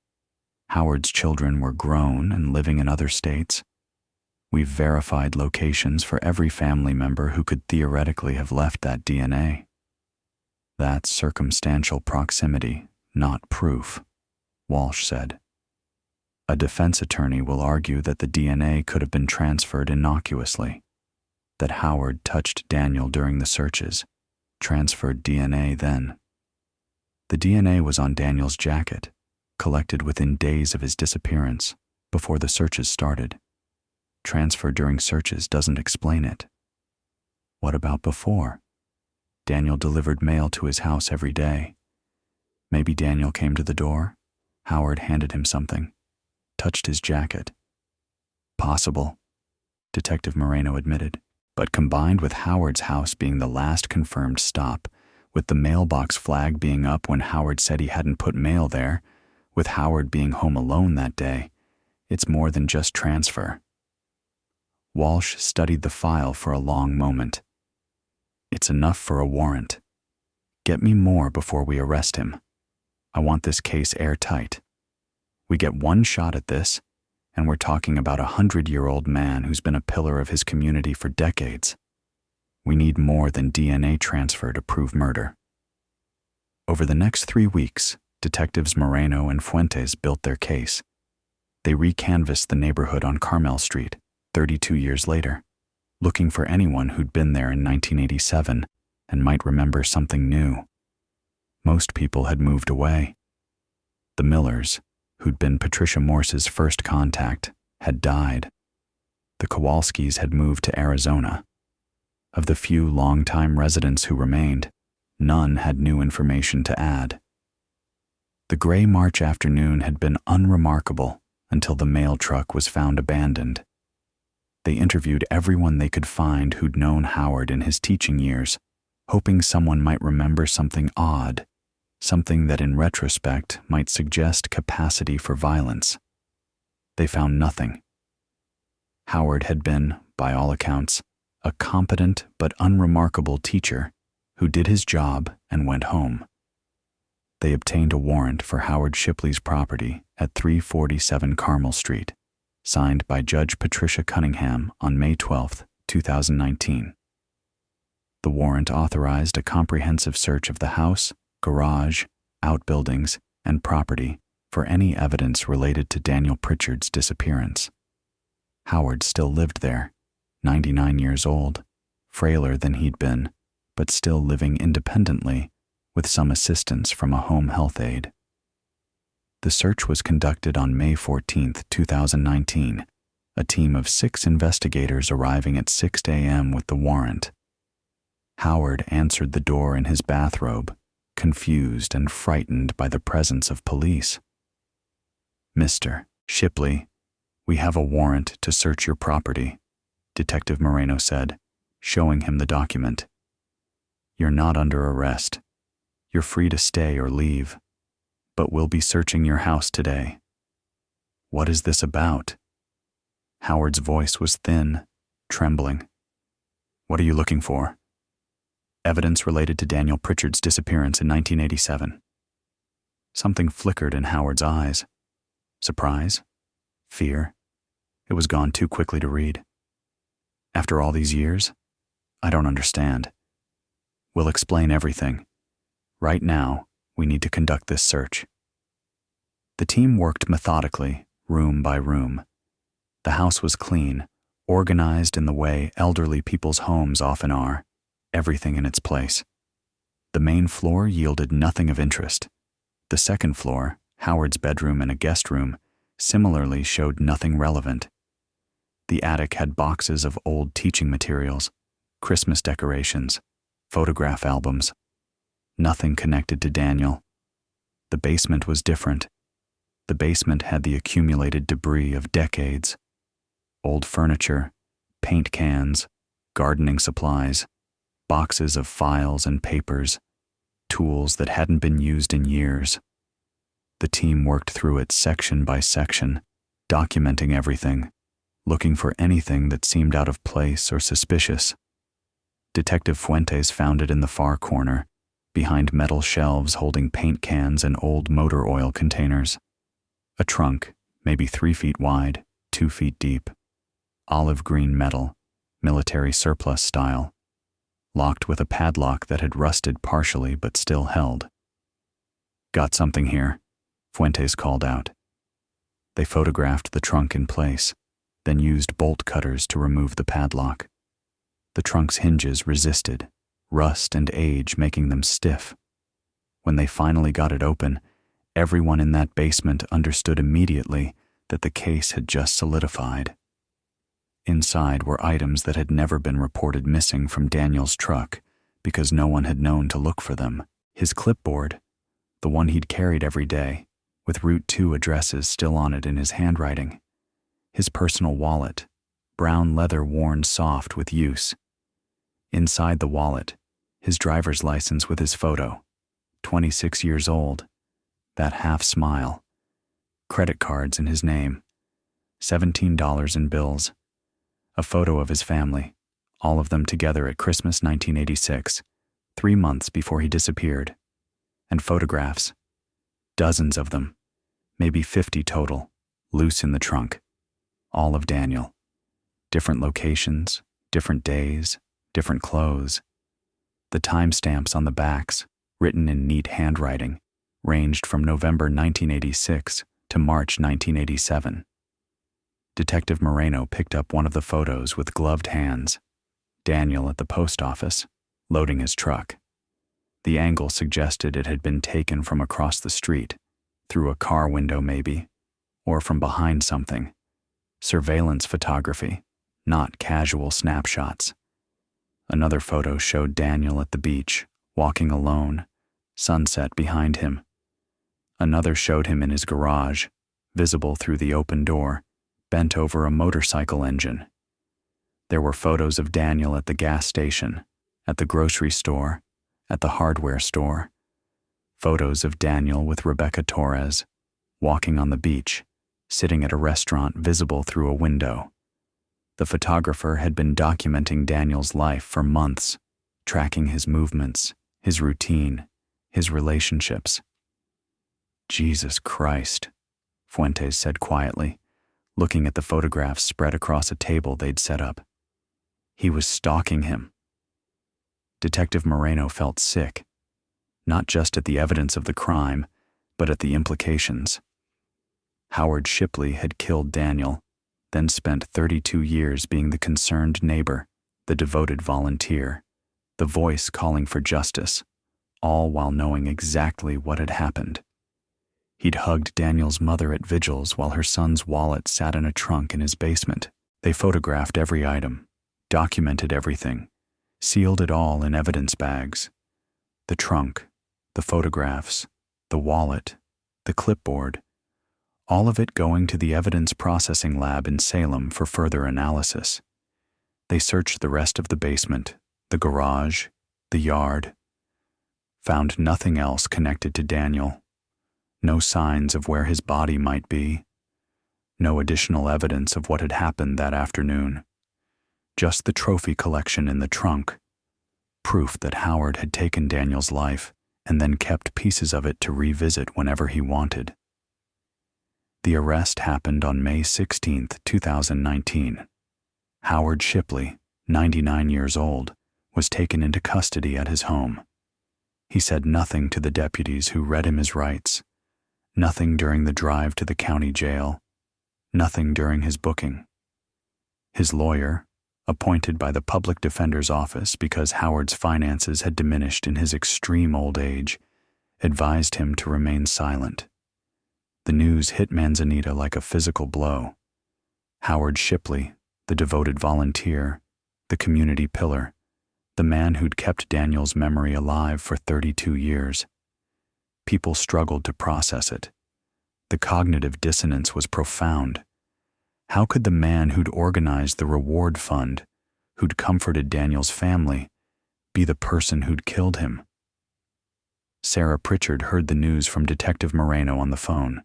Howard's children were grown and living in other states. We've verified locations for every family member who could theoretically have left that DNA. That's circumstantial proximity, not proof," Walsh said. A defense attorney will argue that the DNA could have been transferred innocuously, that Howard touched Daniel during the searches, transferred DNA then. The DNA was on Daniel's jacket, collected within days of his disappearance, before the searches started. Transfer during searches doesn't explain it. What about before? Daniel delivered mail to his house every day. Maybe Daniel came to the door, Howard handed him something, touched his jacket. Possible, Detective Moreno admitted, but combined with Howard's house being the last confirmed stop, with the mailbox flag being up when Howard said he hadn't put mail there, with Howard being home alone that day, it's more than just transfer. Walsh studied the file for a long moment. It's enough for a warrant. Get me more before we arrest him. I want this case airtight. We get one shot at this, and we're talking about a 100-year-old man who's been a pillar of his community for decades. We need more than DNA transfer to prove murder. Over the next 3 weeks, Detectives Moreno and Fuentes built their case. They recanvassed the neighborhood on Carmel Street, 32 years later, looking for anyone who'd been there in 1987 and might remember something new. Most people had moved away. The Millers, who'd been Patricia Morse's first contact, had died. The Kowalskis had moved to Arizona. Of the few longtime residents who remained, none had new information to add. The gray March afternoon had been unremarkable until the mail truck was found abandoned. They interviewed everyone they could find who'd known Howard in his teaching years, hoping someone might remember something odd, something that in retrospect might suggest capacity for violence. They found nothing. Howard had been, by all accounts, a competent but unremarkable teacher who did his job and went home. They obtained a warrant for Howard Shipley's property at 347 Carmel Street, signed by Judge Patricia Cunningham on May 12, 2019. The warrant authorized a comprehensive search of the house, garage, outbuildings, and property for any evidence related to Daniel Pritchard's disappearance. Howard still lived there, 99 years old, frailer than he'd been, but still living independently with some assistance from a home health aide. The search was conducted on May 14, 2019, a team of 6 investigators arriving at 6 a.m. with the warrant. Howard answered the door in his bathrobe, confused and frightened by the presence of police. "Mr. Shipley, we have a warrant to search your property," Detective Moreno said, showing him the document. "You're not under arrest. You're free to stay or leave, but we'll be searching your house today." "What is this about?" Howard's voice was thin, trembling. "What are you looking for?" "Evidence related to Daniel Pritchard's disappearance in 1987. Something flickered in Howard's eyes. Surprise? Fear? It was gone too quickly to read. "After all these years? I don't understand. We'll explain everything. Right now, we need to conduct this search." The team worked methodically, room by room. The house was clean, organized in the way elderly people's homes often are, everything in its place. The main floor yielded nothing of interest. The second floor, Howard's bedroom and a guest room, similarly showed nothing relevant. The attic had boxes of old teaching materials, Christmas decorations, photograph albums. Nothing connected to Daniel. The basement was different. The basement had the accumulated debris of decades. Old furniture, paint cans, gardening supplies, boxes of files and papers, tools that hadn't been used in years. The team worked through it section by section, documenting everything, looking for anything that seemed out of place or suspicious. Detective Fuentes found it in the far corner, behind metal shelves holding paint cans and old motor oil containers. A trunk, maybe 3 feet wide, 2 feet deep. Olive green metal, military surplus style. Locked with a padlock that had rusted partially but still held. "Got something here," Fuentes called out. They photographed the trunk in place, then used bolt cutters to remove the padlock. The trunk's hinges resisted, rust and age making them stiff. When they finally got it open, everyone in that basement understood immediately that the case had just solidified. Inside were items that had never been reported missing from Daniel's truck because no one had known to look for them. His clipboard, the one he'd carried every day, with Route 2 addresses still on it in his handwriting. His personal wallet, brown leather worn soft with use. Inside the wallet, his driver's license with his photo, 26 years old, that half smile, credit cards in his name, $17 in bills, a photo of his family, all of them together at Christmas 1986, 3 months before he disappeared, and photographs, dozens of them, maybe 50 total, loose in the trunk, all of Daniel. Different locations, different days, different clothes. The timestamps on the backs, written in neat handwriting, ranged from November 1986 to March 1987. Detective Moreno picked up one of the photos with gloved hands. Daniel at the post office, loading his truck. The angle suggested it had been taken from across the street, through a car window maybe, or from behind something. Surveillance photography, not casual snapshots. Another photo showed Daniel at the beach, walking alone, sunset behind him. Another showed him in his garage, visible through the open door, bent over a motorcycle engine. There were photos of Daniel at the gas station, at the grocery store, at the hardware store. Photos of Daniel with Rebecca Torres, walking on the beach, sitting at a restaurant visible through a window. The photographer had been documenting Daniel's life for months, tracking his movements, his routine, his relationships. Jesus Christ, Fuentes said quietly, looking at the photographs spread across a table they'd set up. He was stalking him. Detective Moreno felt sick, not just at the evidence of the crime, but at the implications. Howard Shipley had killed Daniel, then spent 32 years being the concerned neighbor, the devoted volunteer, the voice calling for justice, all while knowing exactly what had happened. He'd hugged Daniel's mother at vigils while her son's wallet sat in a trunk in his basement. They photographed every item, documented everything, sealed it all in evidence bags. The trunk, the photographs, the wallet, the clipboard, all of it going to the evidence processing lab in Salem for further analysis. They searched the rest of the basement, the garage, the yard, found nothing else connected to Daniel. No signs of where his body might be. No additional evidence of what had happened that afternoon. Just the trophy collection in the trunk. Proof that Howard had taken Daniel's life and then kept pieces of it to revisit whenever he wanted. The arrest happened on May 16, 2019. Howard Shipley, 99 years old, was taken into custody at his home. He said nothing to the deputies who read him his rights. Nothing during the drive to the county jail. Nothing during his booking. His lawyer, appointed by the public defender's office because Howard's finances had diminished in his extreme old age, advised him to remain silent. The news hit Manzanita like a physical blow. Howard Shipley, the devoted volunteer, the community pillar, the man who'd kept Daniel's memory alive for 32 years. People struggled to process it. The cognitive dissonance was profound. How could the man who'd organized the reward fund, who'd comforted Daniel's family, be the person who'd killed him? Sarah Pritchard heard the news from Detective Moreno on the phone.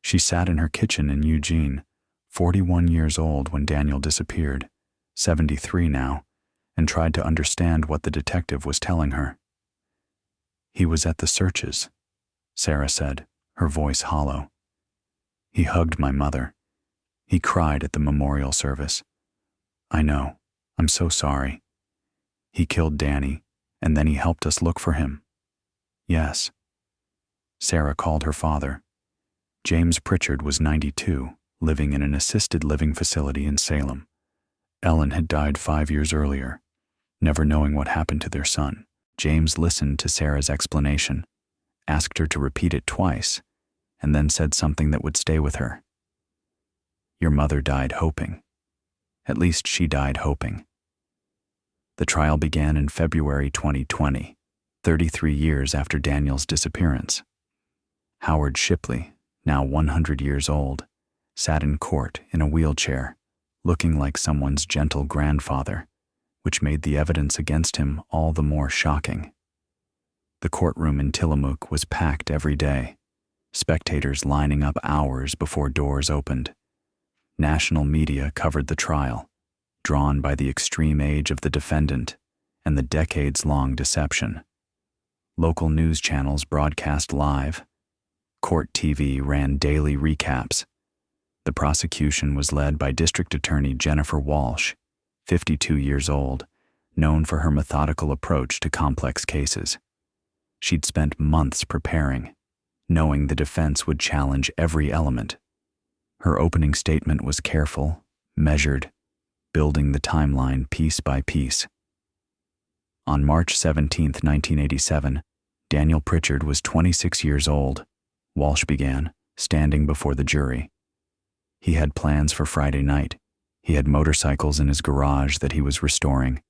She sat in her kitchen in Eugene, 41 years old when Daniel disappeared, 73 now, and tried to understand what the detective was telling her. "He was at the searches," Sarah said, her voice hollow. "He hugged my mother. He cried at the memorial service. I know. I'm so sorry. He killed Danny, and then he helped us look for him." "Yes." Sarah called her father. James Pritchard was 92, living in an assisted living facility in Salem. Ellen had died 5 years earlier. Never knowing what happened to their son, James listened to Sarah's explanation, asked her to repeat it twice, and then said something that would stay with her. "Your mother died hoping. At least she died hoping." The trial began in February 2020, 33 years after Daniel's disappearance. Howard Shipley, now 100 years old, sat in court in a wheelchair, looking like someone's gentle grandfather, which made the evidence against him all the more shocking. The courtroom in Tillamook was packed every day, spectators lining up hours before doors opened. National media covered the trial, drawn by the extreme age of the defendant and the decades-long deception. Local news channels broadcast live. Court TV ran daily recaps. The prosecution was led by District Attorney Jennifer Walsh, 52 years old, known for her methodical approach to complex cases. She'd spent months preparing, knowing the defense would challenge every element. Her opening statement was careful, measured, building the timeline piece by piece. On March 17, 1987, Daniel Pritchard was 26 years old. Walsh began, standing before the jury. He had plans for Friday night. He had motorcycles in his garage that he was restoring.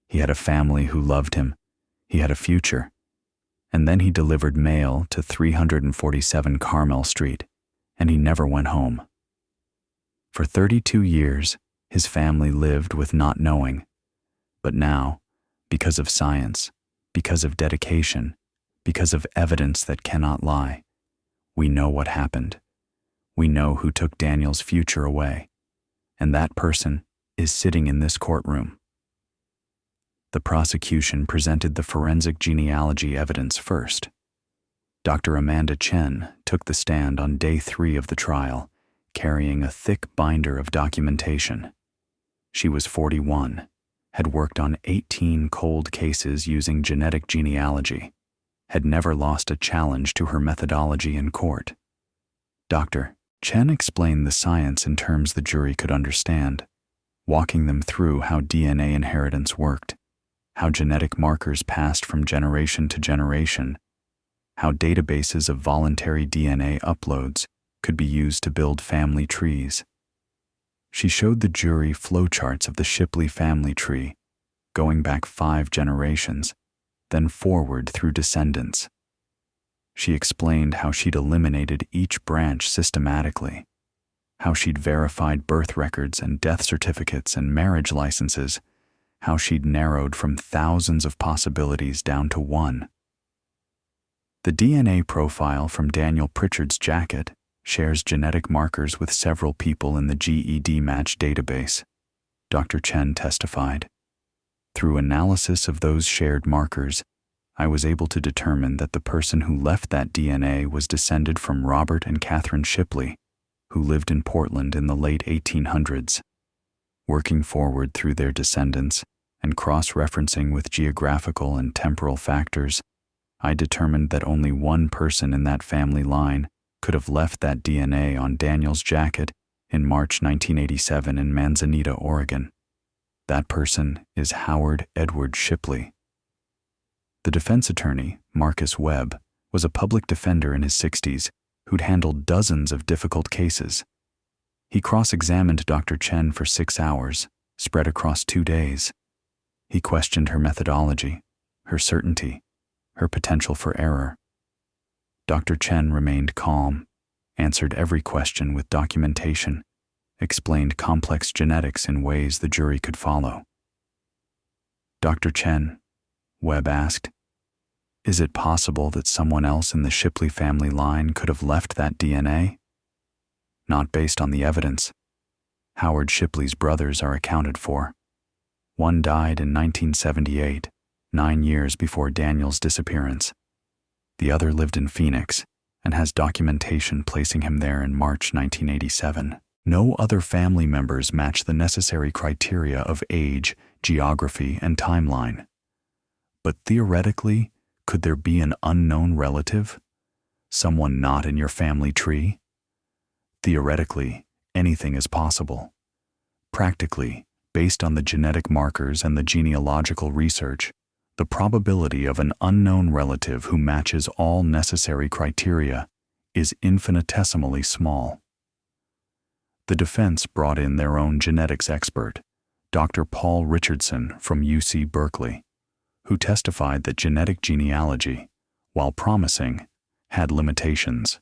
He had a family who loved him. He had a future. And then he delivered mail to 347 Carmel Street, and he never went home. For 32 years, his family lived with not knowing. But now, because of science, because of dedication, because of evidence that cannot lie, we know what happened. We know who took Daniel's future away, and that person is sitting in this courtroom. The prosecution presented the forensic genealogy evidence first. Dr. Amanda Chen took the stand on day 3 of the trial, carrying a thick binder of documentation. She was 41, had worked on 18 cold cases using genetic genealogy, had never lost a challenge to her methodology in court. Dr. Chen explained the science in terms the jury could understand, walking them through how DNA inheritance worked, how genetic markers passed from generation to generation, how databases of voluntary DNA uploads could be used to build family trees. She showed the jury flowcharts of the Shipley family tree, going back 5 generations, then forward through descendants. She explained how she'd eliminated each branch systematically, how she'd verified birth records and death certificates and marriage licenses, how she'd narrowed from thousands of possibilities down to one. The DNA profile from Daniel Pritchard's jacket shares genetic markers with several people in the GED match database, Dr. Chen testified. Through analysis of those shared markers, I was able to determine that the person who left that DNA was descended from Robert and Catherine Shipley, who lived in Portland in the late 1800s. Working forward through their descendants and cross-referencing with geographical and temporal factors, I determined that only one person in that family line could have left that DNA on Daniel's jacket in March 1987 in Manzanita, Oregon. That person is Howard Edward Shipley. The defense attorney, Marcus Webb, was a public defender in his 60s who'd handled dozens of difficult cases. He cross-examined Dr. Chen for 6 hours, spread across 2 days. He questioned her methodology, her certainty, her potential for error. Dr. Chen remained calm, answered every question with documentation, explained complex genetics in ways the jury could follow. "Dr. Chen," Webb asked, "is it possible that someone else in the Shipley family line could have left that DNA?" "Not based on the evidence. Howard Shipley's brothers are accounted for. One died in 1978, 9 years before Daniel's disappearance. The other lived in Phoenix and has documentation placing him there in March 1987. No other family members match the necessary criteria of age, geography, and timeline. But theoretically, could there be an unknown relative? Someone not in your family tree? Theoretically, anything is possible. Practically, based on the genetic markers and the genealogical research, the probability of an unknown relative who matches all necessary criteria is infinitesimally small. The defense brought in their own genetics expert, Dr. Paul Richardson from UC Berkeley, who testified that genetic genealogy, while promising, had limitations,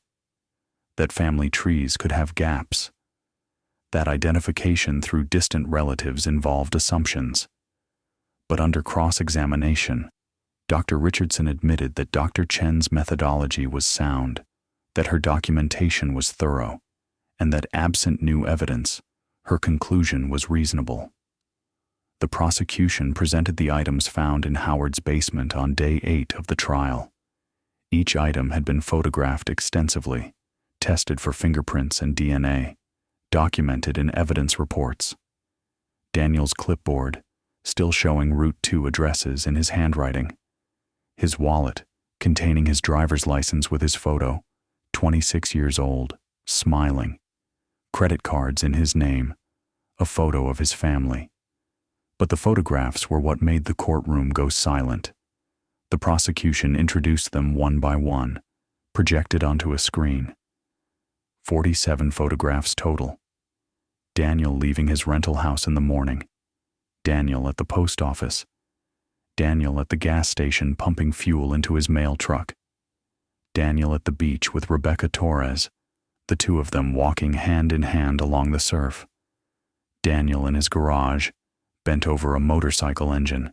that family trees could have gaps, that identification through distant relatives involved assumptions. But under cross-examination, Dr. Richardson admitted that Dr. Chen's methodology was sound, that her documentation was thorough, and that absent new evidence, her conclusion was reasonable. The prosecution presented the items found in Howard's basement on day 8 of the trial. Each item had been photographed extensively, tested for fingerprints and DNA, documented in evidence reports. Daniel's clipboard, still showing Route 2 addresses in his handwriting. His wallet, containing his driver's license with his photo, 26 years old, smiling. Credit cards in his name, a photo of his family. But the photographs were what made the courtroom go silent. The prosecution introduced them one by one, projected onto a screen. 47 photographs total. Daniel leaving his rental house in the morning. Daniel at the post office. Daniel at the gas station pumping fuel into his mail truck. Daniel at the beach with Rebecca Torres, the two of them walking hand in hand along the surf. Daniel in his garage, bent over a motorcycle engine.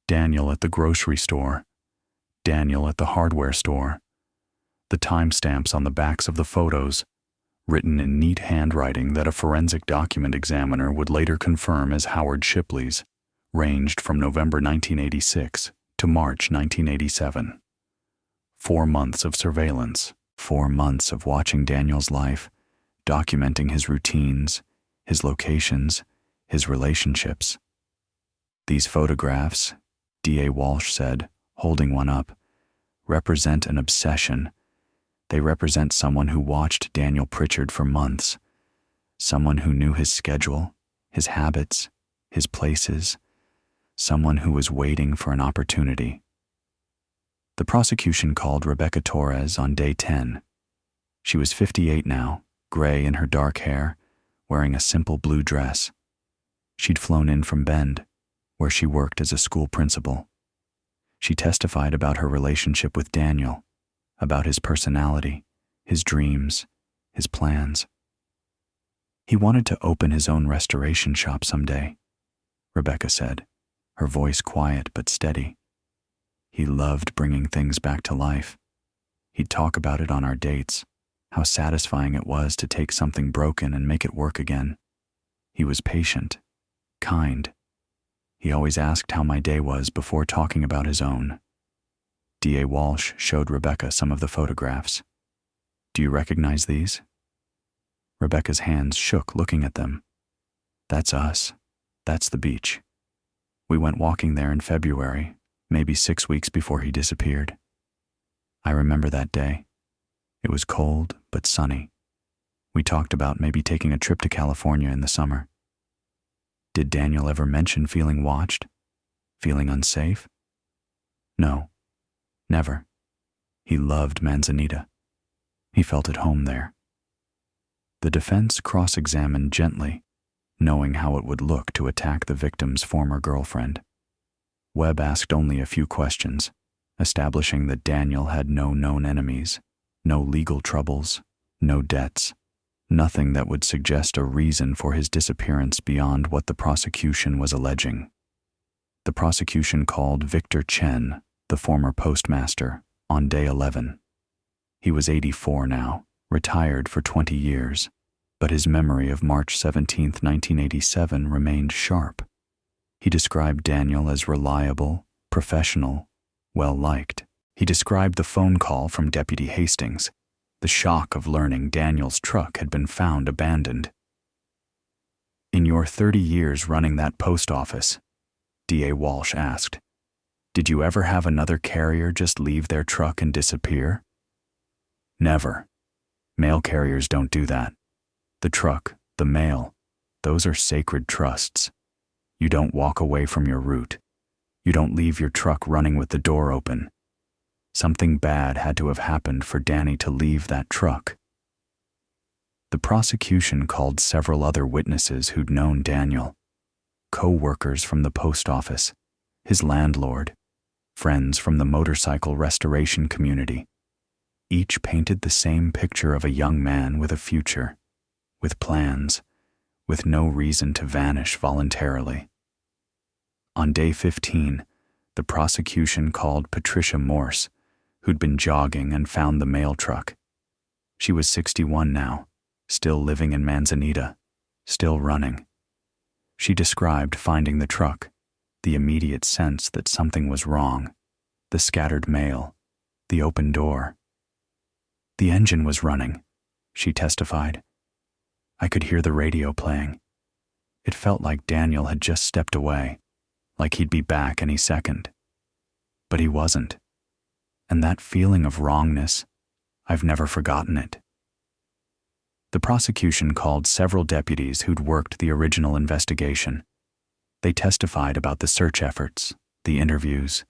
Daniel at the grocery store. Daniel at the hardware store. The timestamps on the backs of the photos, written in neat handwriting that a forensic document examiner would later confirm as Howard Shipley's, ranged from November 1986 to March 1987. 4 months of surveillance, 4 months of watching Daniel's life, documenting his routines, his locations, his relationships. These photographs, D.A. Walsh said, holding one up, represent an obsession. They represent someone who watched Daniel Pritchard for months, someone who knew his schedule, his habits, his places, someone who was waiting for an opportunity. The prosecution called Rebecca Torres on day 10. She was 58 now, gray in her dark hair, wearing a simple blue dress. She'd flown in from Bend, where she worked as a school principal. She testified about her relationship with Daniel, about his personality, his dreams, his plans. He wanted to open his own restoration shop someday, Rebecca said, her voice quiet but steady. He loved bringing things back to life. He'd talk about it on our dates, how satisfying it was to take something broken and make it work again. He was patient, kind. He always asked how my day was before talking about his own. D.A. Walsh showed Rebecca some of the photographs. Do you recognize these? Rebecca's hands shook looking at them. That's us. That's the beach. We went walking there in February, maybe 6 weeks before he disappeared. I remember that day. It was cold but sunny. We talked about maybe taking a trip to California in the summer. Did Daniel ever mention feeling watched? Feeling unsafe? No, never. He loved Manzanita. He felt at home there. The defense cross-examined gently, knowing how it would look to attack the victim's former girlfriend. Webb asked only a few questions, establishing that Daniel had no known enemies, no legal troubles, no debts, nothing that would suggest a reason for his disappearance beyond what the prosecution was alleging. The prosecution called Victor Chen, the former postmaster, on day 11. He was 84 now, retired for 20 years, but his memory of March 17, 1987 remained sharp. He described Daniel as reliable, professional, well-liked. He described the phone call from Deputy Hastings, the shock of learning Daniel's truck had been found abandoned. In your 30 years running that post office, D.A. Walsh asked, did you ever have another carrier just leave their truck and disappear? Never. Mail carriers don't do that. The truck, the mail, those are sacred trusts. You don't walk away from your route. You don't leave your truck running with the door open. Something bad had to have happened for Danny to leave that truck. The prosecution called several other witnesses who'd known Daniel. Co-workers from the post office, his landlord, friends from the motorcycle restoration community. Each painted the same picture of a young man with a future, with plans, with no reason to vanish voluntarily. On day 15, the prosecution called Patricia Morse, who'd been jogging and found the mail truck. She was 61 now, still living in Manzanita, still running. She described finding the truck, the immediate sense that something was wrong, the scattered mail, the open door. The engine was running, she testified. I could hear the radio playing. It felt like Daniel had just stepped away, like he'd be back any second. But he wasn't. And that feeling of wrongness, I've never forgotten it. The prosecution called several deputies who'd worked the original investigation. They testified about the search efforts, the interviews,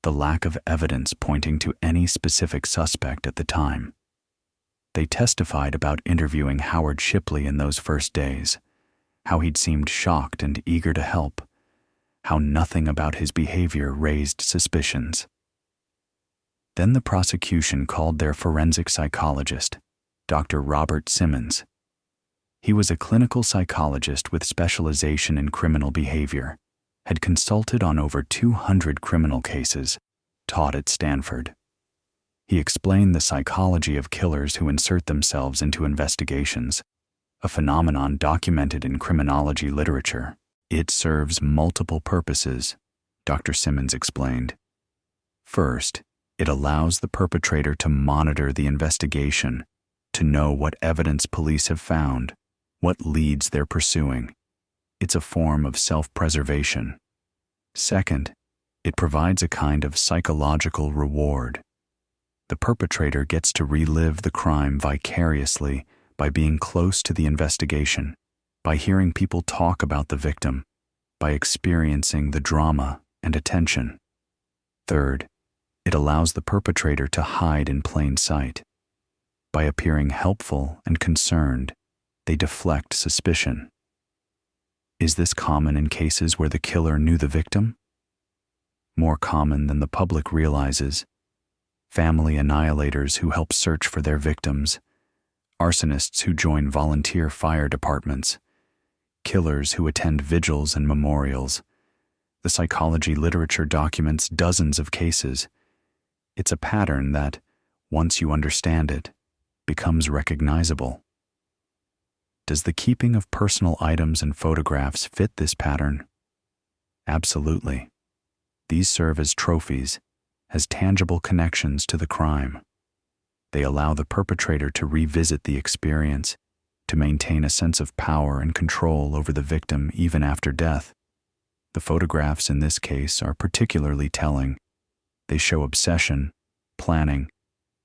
the lack of evidence pointing to any specific suspect at the time. They testified about interviewing Howard Shipley in those first days, how he'd seemed shocked and eager to help, how nothing about his behavior raised suspicions. Then the prosecution called their forensic psychologist, Dr. Robert Simmons. He was a clinical psychologist with specialization in criminal behavior, had consulted on over 200 criminal cases, taught at Stanford. He explained the psychology of killers who insert themselves into investigations, a phenomenon documented in criminology literature. It serves multiple purposes, Dr. Simmons explained. First, it allows the perpetrator to monitor the investigation, to know what evidence police have found, what leads they're pursuing. It's a form of self-preservation. Second, it provides a kind of psychological reward. The perpetrator gets to relive the crime vicariously by being close to the investigation, by hearing people talk about the victim, by experiencing the drama and attention. Third, it allows the perpetrator to hide in plain sight. By appearing helpful and concerned, they deflect suspicion. Is this common in cases where the killer knew the victim? More common than the public realizes. Family annihilators who help search for their victims, arsonists who join volunteer fire departments, killers who attend vigils and memorials. The psychology literature documents dozens of cases. It's a pattern that, once you understand it, becomes recognizable. Does the keeping of personal items and photographs fit this pattern? Absolutely. These serve as trophies, as tangible connections to the crime. They allow the perpetrator to revisit the experience, to maintain a sense of power and control over the victim even after death. The photographs in this case are particularly telling. They show obsession, planning,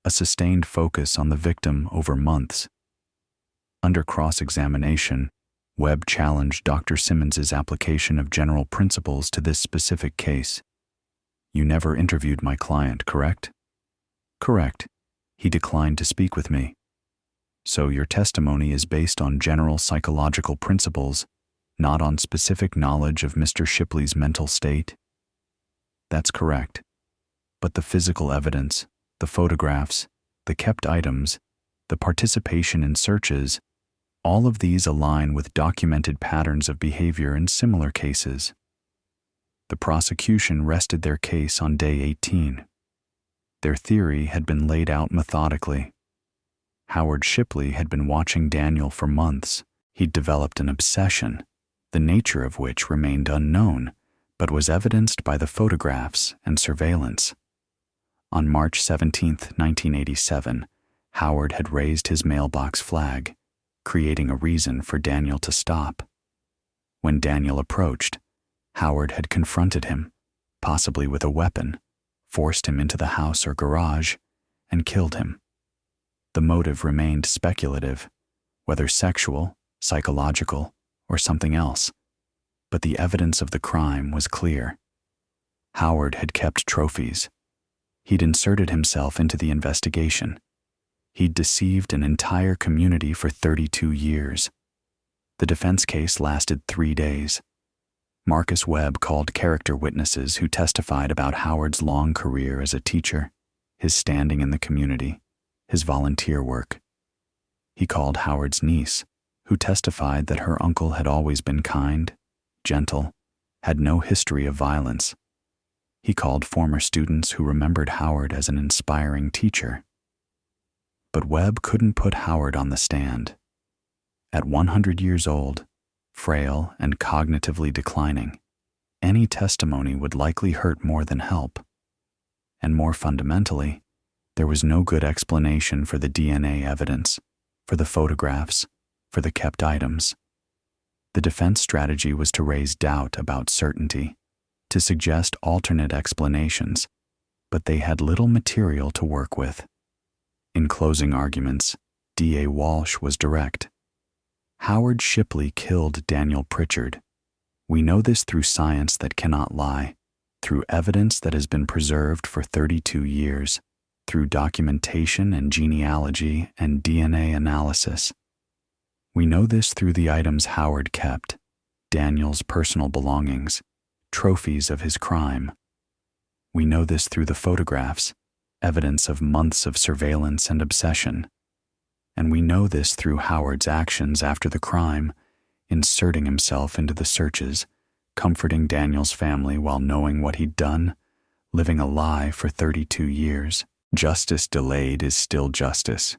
a sustained focus on the victim over months. Under cross-examination, Webb challenged Dr. Simmons's application of general principles to this specific case. You never interviewed my client, correct? Correct. He declined to speak with me. So your testimony is based on general psychological principles, not on specific knowledge of Mr. Shipley's mental state? That's correct. But the physical evidence, the photographs, the kept items, the participation in searches, all of these align with documented patterns of behavior in similar cases. The prosecution rested their case on day 18. Their theory had been laid out methodically. Howard Shipley had been watching Daniel for months. He'd developed an obsession, the nature of which remained unknown, but was evidenced by the photographs and surveillance. On March 17, 1987, Howard had raised his mailbox flag, creating a reason for Daniel to stop. When Daniel approached, Howard had confronted him, possibly with a weapon, forced him into the house or garage, and killed him. The motive remained speculative, whether sexual, psychological, or something else. But the evidence of the crime was clear. Howard had kept trophies. He'd inserted himself into the investigation. He'd deceived an entire community for 32 years. The defense case lasted 3 days. Marcus Webb called character witnesses who testified about Howard's long career as a teacher, his standing in the community, his volunteer work. He called Howard's niece, who testified that her uncle had always been kind, gentle, had no history of violence. He called former students who remembered Howard as an inspiring teacher. But Webb couldn't put Howard on the stand. At 100 years old, frail and cognitively declining, any testimony would likely hurt more than help. And more fundamentally, there was no good explanation for the DNA evidence, for the photographs, for the kept items. The defense strategy was to raise doubt about certainty, to suggest alternate explanations, but they had little material to work with. In closing arguments, D.A. Walsh was direct. Howard Shipley killed Daniel Pritchard. We know this through science that cannot lie, through evidence that has been preserved for 32 years, through documentation and genealogy and DNA analysis. We know this through the items Howard kept, Daniel's personal belongings, trophies of his crime. We know this through the photographs, evidence of months of surveillance and obsession. And we know this through Howard's actions after the crime, inserting himself into the searches, comforting Daniel's family while knowing what he'd done, living a lie for 32 years. Justice delayed is still justice.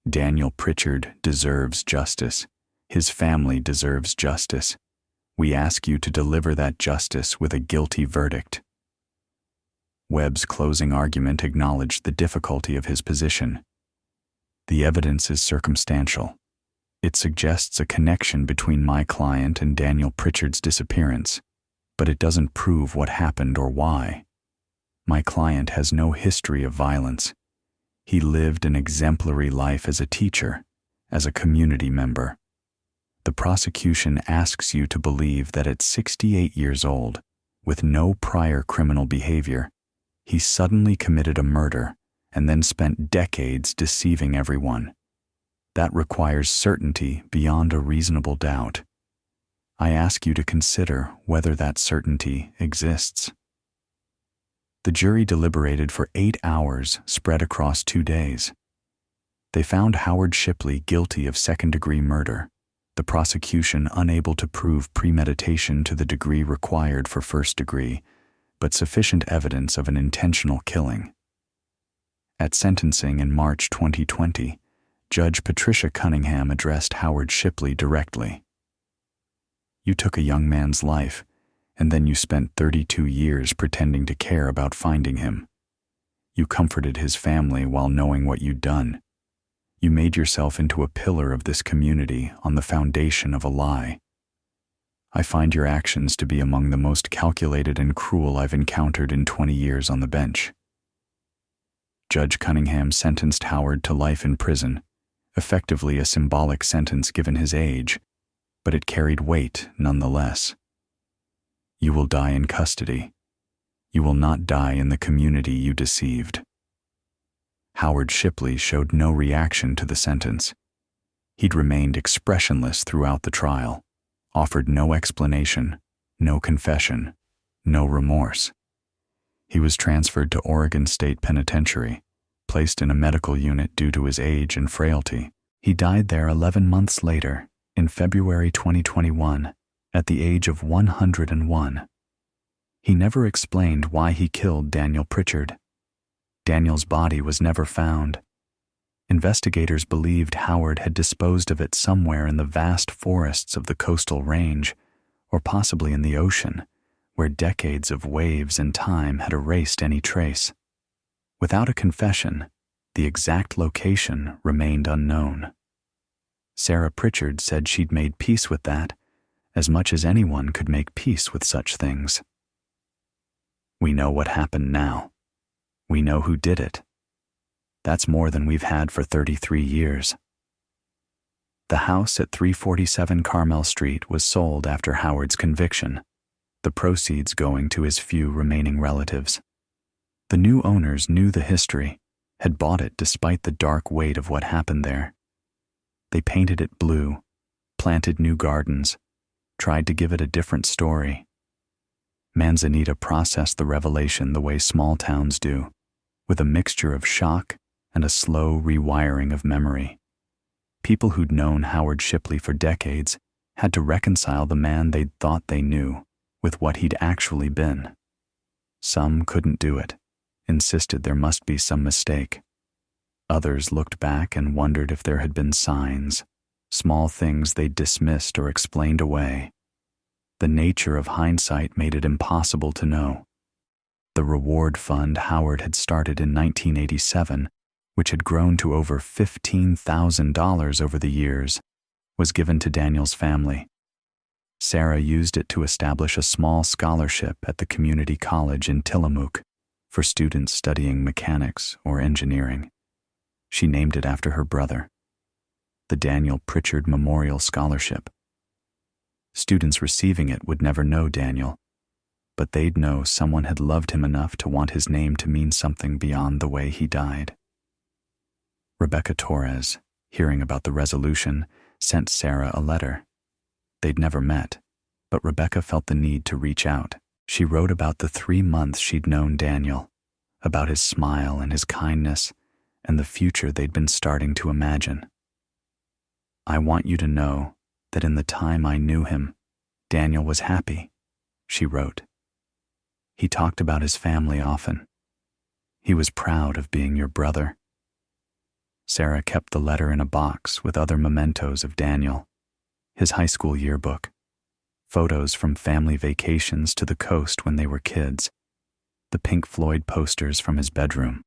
Daniel Pritchard deserves justice. His family deserves justice. We ask you to deliver that justice with a guilty verdict. Webb's closing argument acknowledged the difficulty of his position. The evidence is circumstantial. It suggests a connection between my client and Daniel Pritchard's disappearance, but it doesn't prove what happened or why. My client has no history of violence. He lived an exemplary life as a teacher, as a community member. The prosecution asks you to believe that at 68 years old, with no prior criminal behavior, he suddenly committed a murder and then spent decades deceiving everyone. That requires certainty beyond a reasonable doubt. I ask you to consider whether that certainty exists. The jury deliberated for 8 hours, spread across 2 days. They found Howard Shipley guilty of second-degree murder, the prosecution unable to prove premeditation to the degree required for first degree, but sufficient evidence of an intentional killing. At sentencing in March 2020, Judge Patricia Cunningham addressed Howard Shipley directly. You took a young man's life, and then you spent 32 years pretending to care about finding him. You comforted his family while knowing what you'd done. You made yourself into a pillar of this community on the foundation of a lie. I find your actions to be among the most calculated and cruel I've encountered in 20 years on the bench. Judge Cunningham sentenced Howard to life in prison, effectively a symbolic sentence given his age, but it carried weight nonetheless. You will die in custody. You will not die in the community you deceived. Howard Shipley showed no reaction to the sentence. He'd remained expressionless throughout the trial, offered no explanation, no confession, no remorse. He was transferred to Oregon State Penitentiary, placed in a medical unit due to his age and frailty. He died there 11 months later, in February 2021, at the age of 101. He never explained why he killed Daniel Pritchard. Daniel's body was never found. Investigators believed Howard had disposed of it somewhere in the vast forests of the coastal range, or possibly in the ocean, where decades of waves and time had erased any trace. Without a confession, the exact location remained unknown. Sarah Pritchard said she'd made peace with that, as much as anyone could make peace with such things. We know what happened now. We know who did it. That's more than we've had for 33 years. The house at 347 Carmel Street was sold after Howard's conviction, the proceeds going to his few remaining relatives. The new owners knew the history, had bought it despite the dark weight of what happened there. They painted it blue, planted new gardens, tried to give it a different story. Manzanita processed the revelation the way small towns do, with a mixture of shock and a slow rewiring of memory. People who'd known Howard Shipley for decades had to reconcile the man they'd thought they knew with what he'd actually been. Some couldn't do it, insisted there must be some mistake. Others looked back and wondered if there had been signs, small things they'd dismissed or explained away. The nature of hindsight made it impossible to know. The reward fund Howard had started in 1987, which had grown to over $15,000 over the years, was given to Daniel's family. Sarah used it to establish a small scholarship at the community college in Tillamook for students studying mechanics or engineering. She named it after her brother, the Daniel Pritchard Memorial Scholarship. Students receiving it would never know Daniel, but they'd know someone had loved him enough to want his name to mean something beyond the way he died. Rebecca Torres, hearing about the resolution, sent Sarah a letter. They'd never met, but Rebecca felt the need to reach out. She wrote about the 3 months she'd known Daniel, about his smile and his kindness, and the future they'd been starting to imagine. "I want you to know that in the time I knew him, Daniel was happy," she wrote. "He talked about his family often. He was proud of being your brother." Sarah kept the letter in a box with other mementos of Daniel, his high school yearbook, photos from family vacations to the coast when they were kids, the Pink Floyd posters from his bedroom,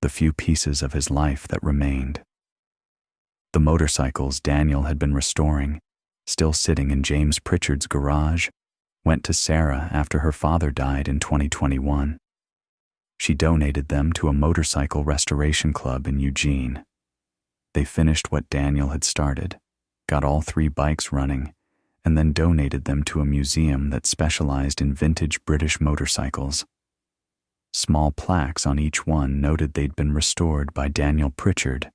the few pieces of his life that remained. The motorcycles Daniel had been restoring, still sitting in James Pritchard's garage, went to Sarah after her father died in 2021. She donated them to a motorcycle restoration club in Eugene. They finished what Daniel had started, got all 3 bikes running, and then donated them to a museum that specialized in vintage British motorcycles. Small plaques on each one noted they'd been restored by Daniel Pritchard,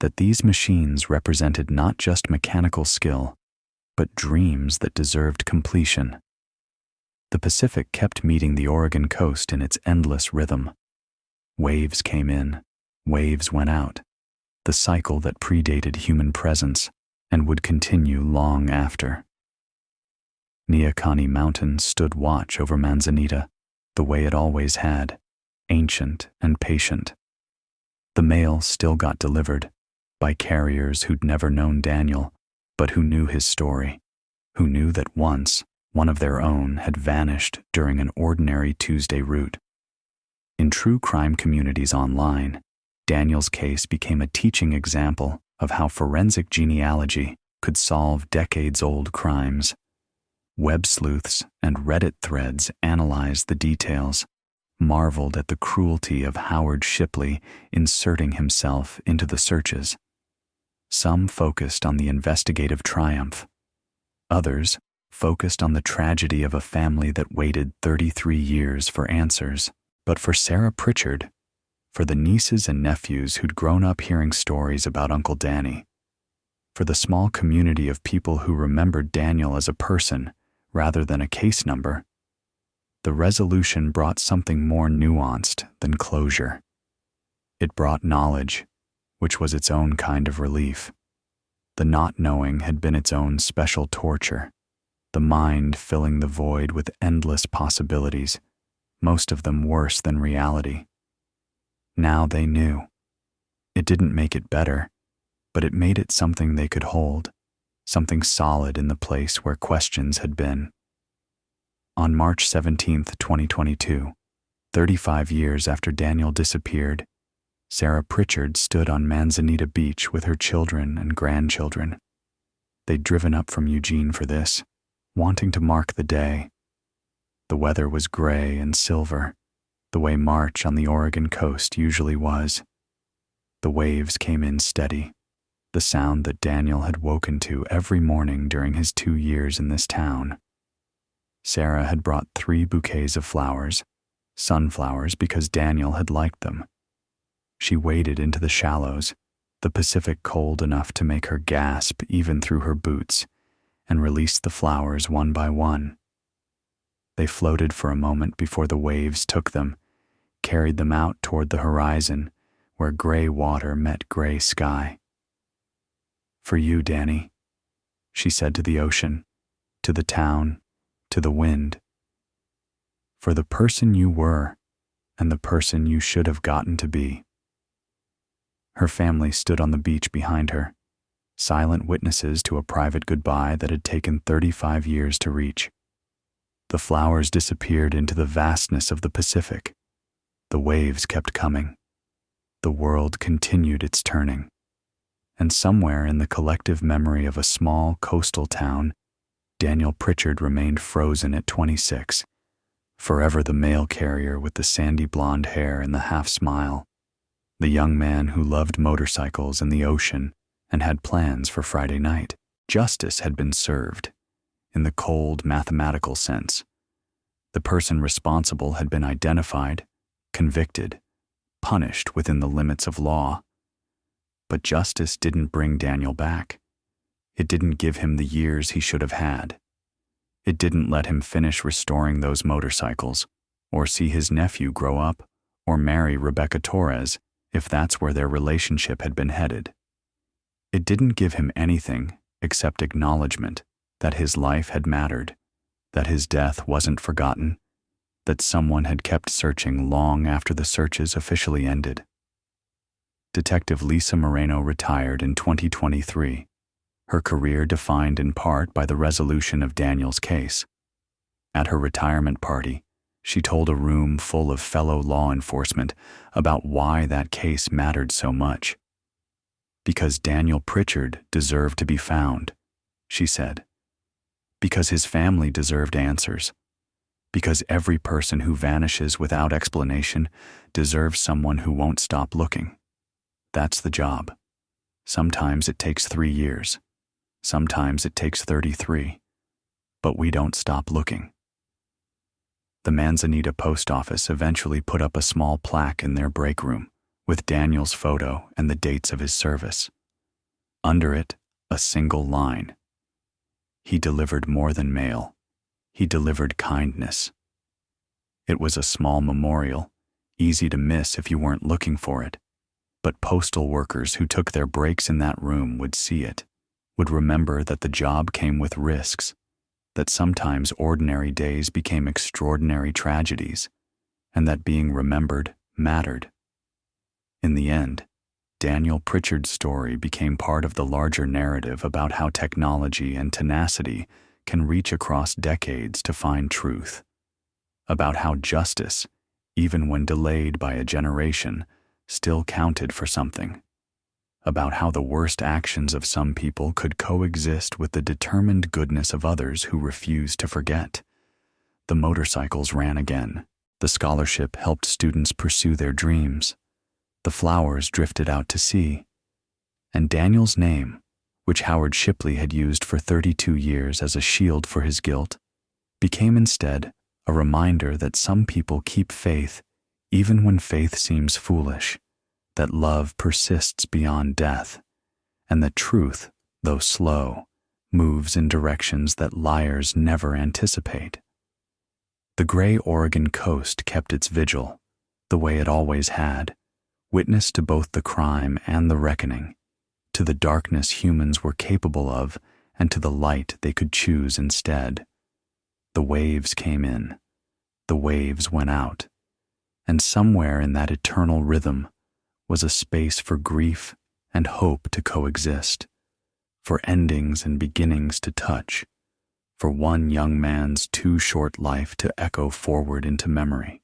that these machines represented not just mechanical skill, but dreams that deserved completion. The Pacific kept meeting the Oregon coast in its endless rhythm. Waves came in, waves went out, the cycle that predated human presence and would continue long after. Neahkani Mountain stood watch over Manzanita, the way it always had, ancient and patient. The mail still got delivered, by carriers who'd never known Daniel, but who knew his story, who knew that once one of their own had vanished during an ordinary Tuesday route. In true crime communities online, Daniel's case became a teaching example of how forensic genealogy could solve decades-old crimes. Web sleuths and Reddit threads analyzed the details, marveled at the cruelty of Howard Shipley inserting himself into the searches. Some focused on the investigative triumph. Others focused on the tragedy of a family that waited 33 years for answers. But for Sarah Pritchard, for the nieces and nephews who'd grown up hearing stories about Uncle Danny, for the small community of people who remembered Daniel as a person rather than a case number, the resolution brought something more nuanced than closure. It brought knowledge, which was its own kind of relief. The not knowing had been its own special torture, the mind filling the void with endless possibilities, most of them worse than reality. Now they knew. It didn't make it better, but it made it something they could hold, something solid in the place where questions had been. On March 17, 2022, 35 years after Daniel disappeared, Sarah Pritchard stood on Manzanita Beach with her children and grandchildren. They'd driven up from Eugene for this, wanting to mark the day. The weather was gray and silver, the way March on the Oregon coast usually was. The waves came in steady, the sound that Daniel had woken to every morning during his 2 years in this town. Sarah had brought 3 bouquets of flowers, sunflowers because Daniel had liked them. She waded into the shallows, the Pacific cold enough to make her gasp even through her boots, and released the flowers one by one. They floated for a moment before the waves took them, carried them out toward the horizon, where gray water met gray sky. "For you, Danny," she said to the ocean, to the town, to the wind. "For the person you were, and the person you should have gotten to be." Her family stood on the beach behind her, silent witnesses to a private goodbye that had taken 35 years to reach. The flowers disappeared into the vastness of the Pacific. The waves kept coming. The world continued its turning. And somewhere in the collective memory of a small coastal town, Daniel Pritchard remained frozen at 26, forever the mail carrier with the sandy blonde hair and the half-smile, the young man who loved motorcycles and the ocean and had plans for Friday night. Justice had been served, in the cold mathematical sense. The person responsible had been identified, convicted, punished within the limits of law. But justice didn't bring Daniel back. It didn't give him the years he should have had. It didn't let him finish restoring those motorcycles, or see his nephew grow up, or marry Rebecca Torres, if that's where their relationship had been headed. It didn't give him anything except acknowledgement that his life had mattered, that his death wasn't forgotten, that someone had kept searching long after the searches officially ended. Detective Lisa Moreno retired in 2023, her career defined in part by the resolution of Daniel's case. At her retirement party, she told a room full of fellow law enforcement about why that case mattered so much. "Because Daniel Pritchard deserved to be found," she said. "Because his family deserved answers. Because every person who vanishes without explanation deserves someone who won't stop looking. That's the job. Sometimes it takes 3 years. Sometimes it takes 33. But we don't stop looking." The Manzanita post office eventually put up a small plaque in their break room with Daniel's photo and the dates of his service. Under it, a single line. "He delivered more than mail. He delivered kindness." It was a small memorial, easy to miss if you weren't looking for it. But postal workers who took their breaks in that room would see it, would remember that the job came with risks, that sometimes ordinary days became extraordinary tragedies, and that being remembered mattered. In the end, Daniel Pritchard's story became part of the larger narrative about how technology and tenacity can reach across decades to find truth, about how justice, even when delayed by a generation, still counted for something, about how the worst actions of some people could coexist with the determined goodness of others who refused to forget. The motorcycles ran again. The scholarship helped students pursue their dreams. The flowers drifted out to sea. And Daniel's name, which Howard Shipley had used for 32 years as a shield for his guilt, became instead a reminder that some people keep faith even when faith seems foolish, that love persists beyond death, and that truth, though slow, moves in directions that liars never anticipate. The gray Oregon coast kept its vigil, the way it always had, witness to both the crime and the reckoning, to the darkness humans were capable of and to the light they could choose instead. The waves came in, the waves went out, and somewhere in that eternal rhythm was a space for grief and hope to coexist, for endings and beginnings to touch, for one young man's too short life to echo forward into memory.